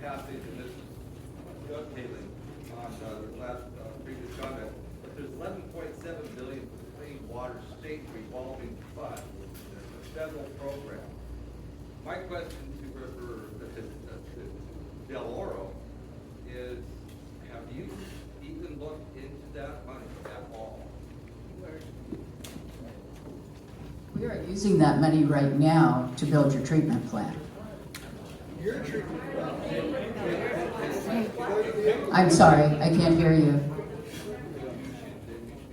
passage, and this is dovetailing on the last previous comment, but there's $11.7 billion for the Clean Water State Revolving Fund. It's a federal program. My question to Del Oro is, have you even looked into that money at all? We are using that money right now to build your treatment plant. Your treatment plant. I'm sorry, I can't hear you. Be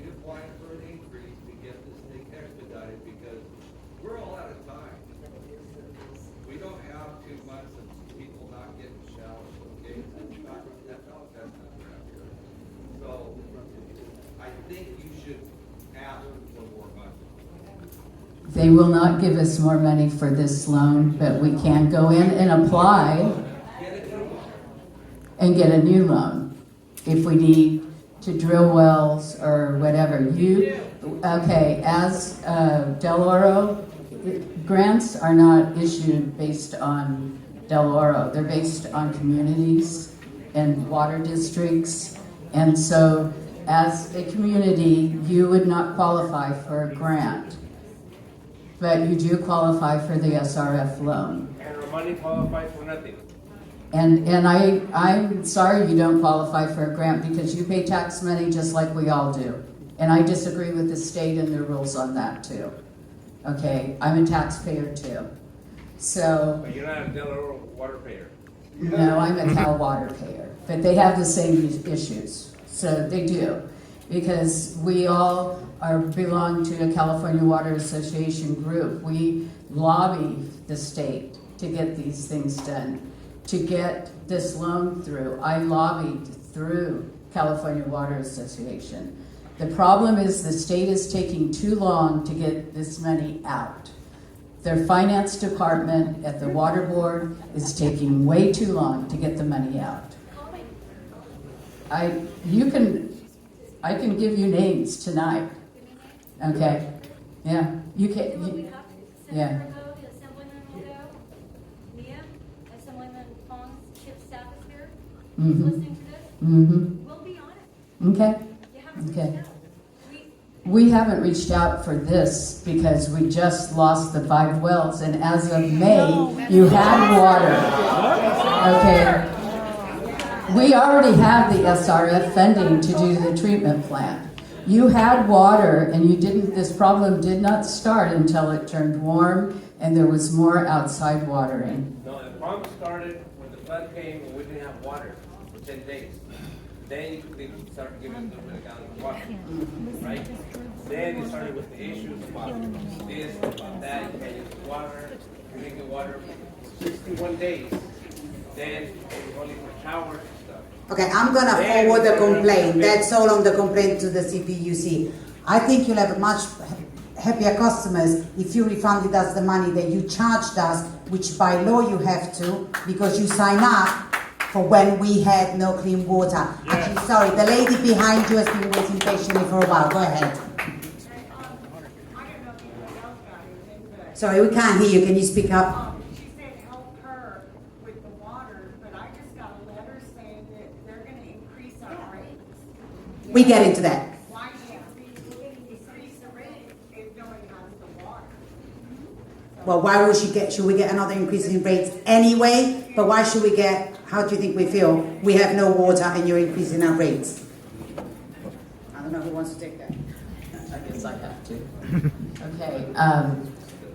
applying for an increase to get this thing expedited because we're all out of time. We don't have 2 months of people not getting showers, okay? That's not around here. So I think you should ask for more money. They will not give us more money for this loan, but we can go in and apply and get a new loan if we need to drill wells or whatever. As Del Oro, grants are not issued based on Del Oro. They're based on communities and water districts. And so as a community, you would not qualify for a grant, but you do qualify for the SRF loan. And our money qualifies for nothing. And I'm sorry you don't qualify for a grant because you pay tax money just like we all do. And I disagree with the state and their rules on that too. Okay, I'm a taxpayer too. So. But you're not a Del Oro water payer. No, I'm a Cal water payer. But they have the same issues. So they do. Because we all belong to a California Water Association group. We lobby the state to get these things done, to get this loan through. I lobbied through California Water Association. The problem is the state is taking too long to get this money out. Their finance department at the water board is taking way too long to get the money out. I can give you names tonight. Okay? Yeah. You can. Yeah. Mm-hmm. Mm-hmm. We'll be on it. Okay. Okay. We haven't reached out for this because we just lost the 5 wells, and as of May, you had water. Okay. We already have the SRF funding to do the treatment plant. You had water, and you didn't. This problem did not start until it turned warm, and there was more outside watering. No, the problem started when the flood came and we didn't have water for 10 days. Then they started giving us a little bit of gallons of water, right? Then it started with the issues about this, about that, you can't use the water, you're making water for 61 days. Then it was only for showers and stuff. Okay, I'm gonna forward the complaint. That's all on the complaint to the CPUC. I think you'll have much happier customers if you refunded us the money that you charged us, which by law you have to, because you sign up for when we had no clean water. Yes. Actually, sorry, the lady behind you has been waiting patiently for a while. Go ahead. Sorry, we can't hear you. Can you speak up? She said help her with the water, but I just got a letter saying that they're going to increase our rates. We get into that. Why can't we increase the rate if nobody has the water? Well, why would should we get another increase in rates anyway? But why should we get, how do you think we feel? We have no water and you're increasing our rates. I don't know who wants to take that. I guess I have to. Okay.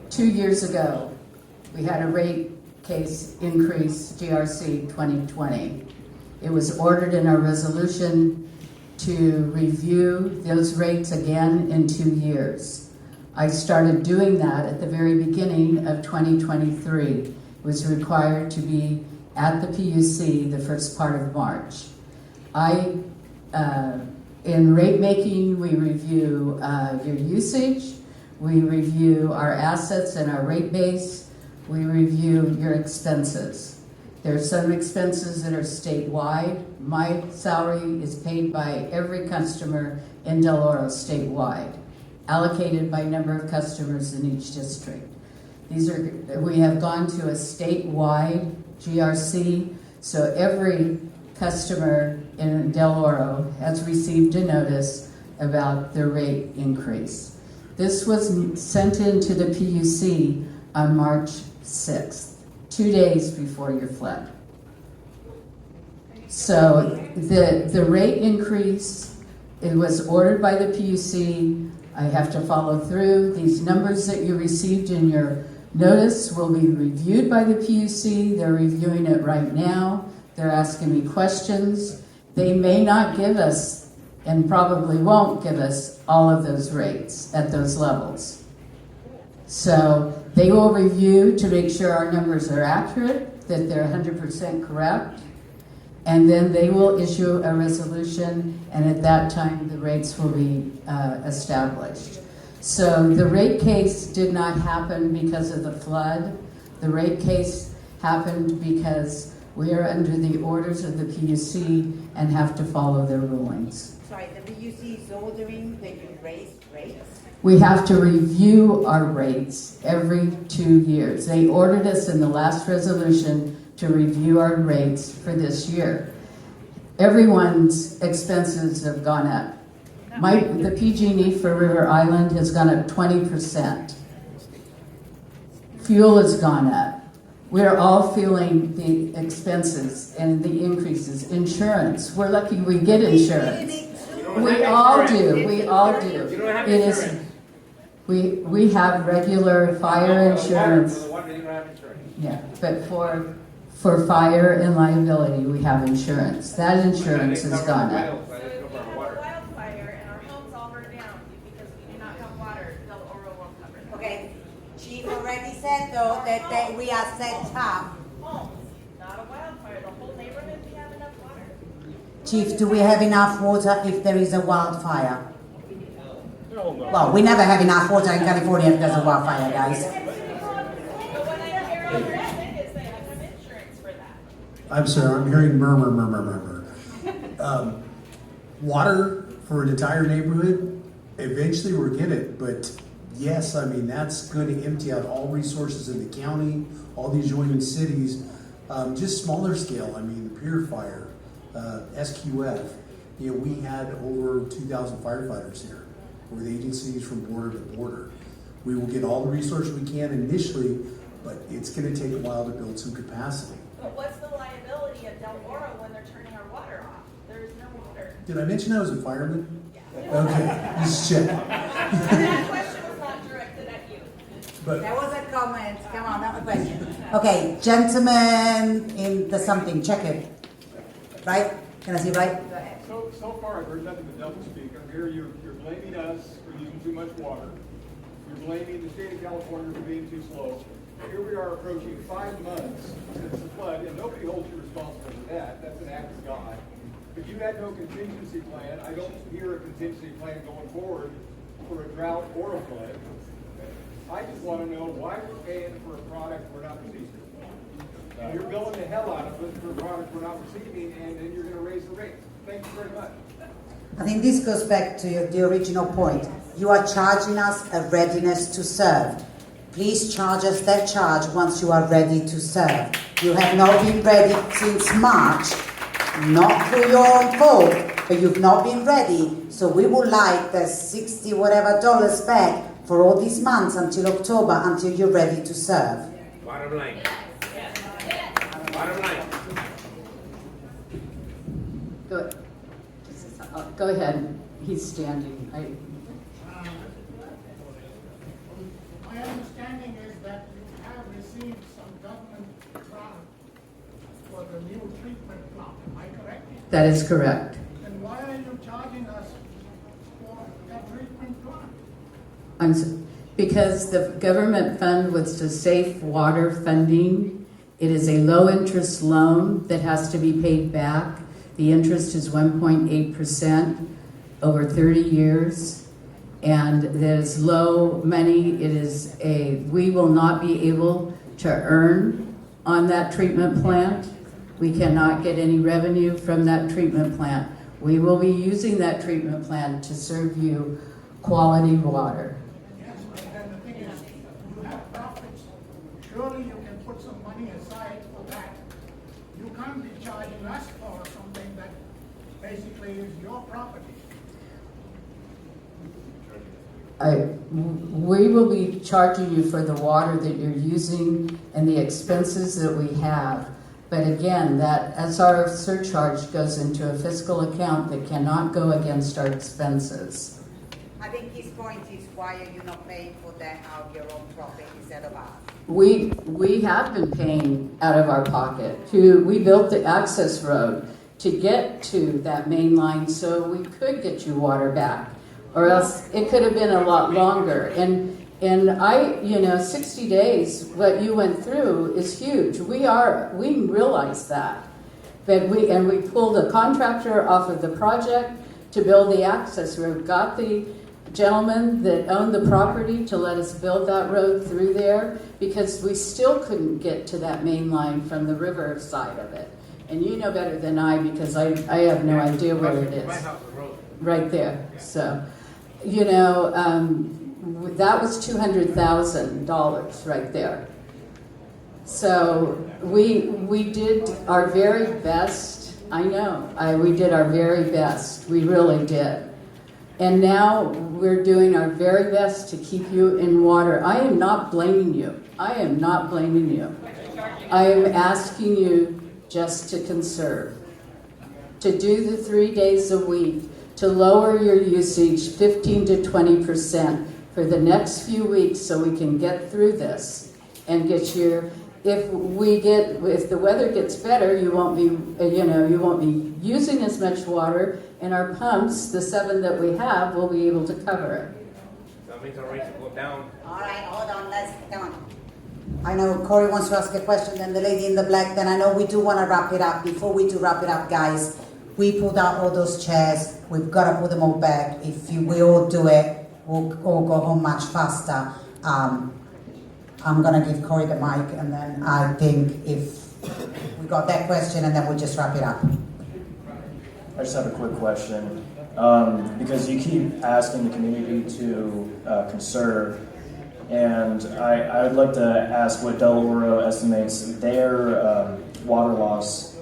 2 years ago, we had a rate case increase, GRC 2020. It was ordered in our resolution to review those rates again in 2 years. I started doing that at the very beginning of 2023. It was required to be at the PUC the first part of March. In rate making, we review your usage, we review our assets and our rate base, we review your expenses. There are some expenses that are statewide. My salary is paid by every customer in Del Oro statewide. allocated by number of customers in each district. We have gone to a statewide GRC, so every customer in Del Oro has received a notice about their rate increase. This was sent into the PUC on March 6th, 2 days before your flood. So the rate increase, it was ordered by the PUC. I have to follow through. These numbers that you received in your notice will be reviewed by the PUC. They're reviewing it right now. They're asking me questions. They may not give us, and probably won't give us, all of those rates at those levels. So they will review to make sure our numbers are accurate, that they're 100% correct, and then they will issue a resolution, and at that time the rates will be established. So the rate case did not happen because of the flood. The rate case happened because we are under the orders of the PUC and have to follow their rulings. Sorry, the PUC is ordering that you raise rates? We have to review our rates every 2 years. They ordered us in the last resolution to review our rates for this year. Everyone's expenses have gone up. The PG&E for River Island has gone up 20%. Fuel has gone up. We're all feeling the expenses and the increases. Insurance, we're lucky we get insurance. We all do. We all do. It is. We have regular fire insurance. Yeah, but for fire and liability, we have insurance. That insurance has gone up. So if we have a wildfire and our homes all burn down because we do not have water, Del Oro won't cover that. Okay, Chief already said though that we are set up. Homes, not a wildfire. The whole neighborhood, we have enough water. Chief, do we have enough water if there is a wildfire? Well, we never have enough water in California if there's a wildfire, guys. But what I hear on their end is they have insurance for that. I'm sorry, I'm hearing murmur. Water for an entire neighborhood, eventually we'll get it, but yes, I mean, that's going to empty out all resources in the county, all the adjoining cities, just smaller scale. I mean, the purifier, SQF, you know, we had over 2,000 firefighters here, with agencies from border to border. We will get all the resources we can initially, but it's going to take a while to build some capacity. But what's the liability of Del Oro when they're turning our water off? There's no water. Did I mention I was a fireman? Yeah. Okay, just check. That question was not directed at you. But That was a comment. Come on, not a question. Okay, gentlemen in the something, check it. Right? Can I see right? Go ahead. So far, I've heard nothing but double speak. I'm here, you're blaming us for using too much water. You're blaming the state of California for being too slow. Here we are approaching 5 months since the flood, and nobody holds you responsible for that. That's an act of God. If you had no contingency plan, I don't hear a contingency plan going forward for a drought or a flood. I just want to know why we're paying for a product we're not receiving. You're billing the hell out of us for a product we're not receiving, and then you're going to raise the rates. Thank you very much. I think this goes back to the original point. You are charging us a readiness to serve. Please charge us that charge once you are ready to serve. You have not been ready since March, not through your own fault, but you've not been ready. So we would like the $60 whatever back for all these months until October, until you're ready to serve. Bottom line. Bottom line. Go ahead. He's standing. My understanding is that you have received some government grant for the new treatment plant. Am I correct? That is correct. Then why are you charging us for that treatment plant? Because the government fund was to safe water funding. It is a low interest loan that has to be paid back. The interest is 1.8% over 30 years. And there's low money. We will not be able to earn on that treatment plant. We cannot get any revenue from that treatment plant. We will be using that treatment plant to serve you quality water. Yes, but then the thing is, you have profits. Surely you can put some money aside for that. You can't be charging us for something that basically is your property. We will be charging you for the water that you're using and the expenses that we have. But again, that SR surcharge goes into a fiscal account that cannot go against our expenses. I think his point is, why are you not paying for that out of your own profit instead of us? We have been paying out of our pocket. We built the access road to get to that main line so we could get you water back. Or else it could have been a lot longer. And 60 days, what you went through is huge. We realize that. But we pulled a contractor off of the project to build the access road, got the gentleman that owned the property to let us build that road through there because we still couldn't get to that main line from the river side of it. And you know better than I because I have no idea where it is. Right there. So, that was $200,000 right there. So we did our very best. I know. We did our very best. We really did. And now we're doing our very best to keep you in water. I am not blaming you. I am not blaming you. I am asking you just to conserve. To do the 3 days a week, to lower your usage 15 to 20% for the next few weeks so we can get through this and get your, if the weather gets better, you won't be using as much water, and our pumps, the 7 that we have, will be able to cover it. That means our rates will go down. All right, hold on, come on. I know Corey wants to ask a question, then the lady in the black, then I know we do want to wrap it up. Before we do wrap it up, guys, we pulled out all those chairs. We've got to put them all back. If we all do it, we'll all go home much faster. I'm going to give Corey the mic, and then I think if we got that question, and then we'll just wrap it up. I just have a quick question. Because you keep asking the community to conserve, and I would like to ask what Del Oro estimates their water loss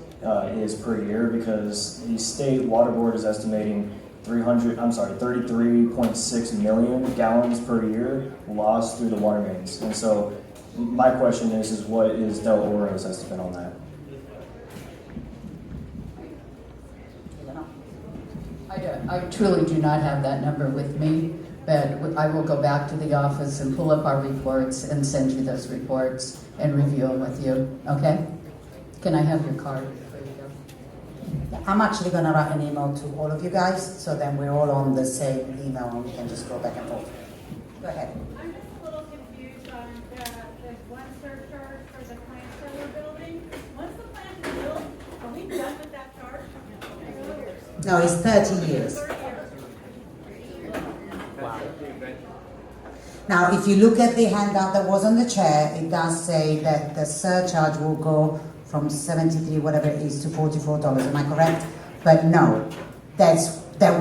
is per year, because the state water board is estimating 33.6 million gallons per year lost through the water mains. And so my question is what is Del Oro's estimate on that? I truly do not have that number with me, but I will go back to the office and pull up our reports and send you those reports and review them with you, okay? Can I have your card? I'm actually going to write an email to all of you guys, so then we're all on the same email and we can just go back and forth. Go ahead. I'm just a little confused on the one surcharge for the plants that we're building. Once the plant is built, are we done with that charge? No, it's 30 years. Wow. Now, if you look at the handout that was on the chair, it does say that the surcharge will go from 73, whatever it is, to $44. Am I correct? But no, that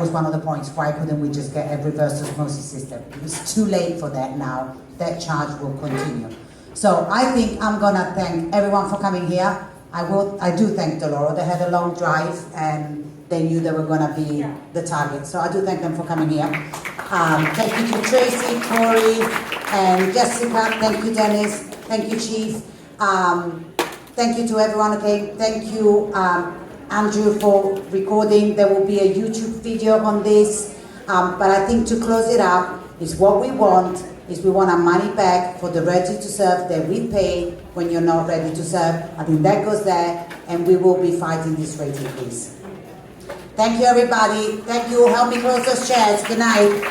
was one of the points. Why couldn't we just get a reverse osmosis system? It's too late for that now. That charge will continue. So I think I'm gonna thank everyone for coming here. I do thank Del Oro. They had a long drive and they knew they were gonna be the target. So I do thank them for coming here. Thank you to Tracy, Corey, and Jessica. Thank you, Dennis. Thank you, Chief. Thank you to everyone who came. Thank you, Andrew, for recording. There will be a YouTube video on this. But I think to close it up is what we want our money back for the ready to serve that we pay when you're not ready to serve. I think that goes there, and we will be fighting this rate increase. Thank you, everybody. Thank you. Help me close those chairs. Good night.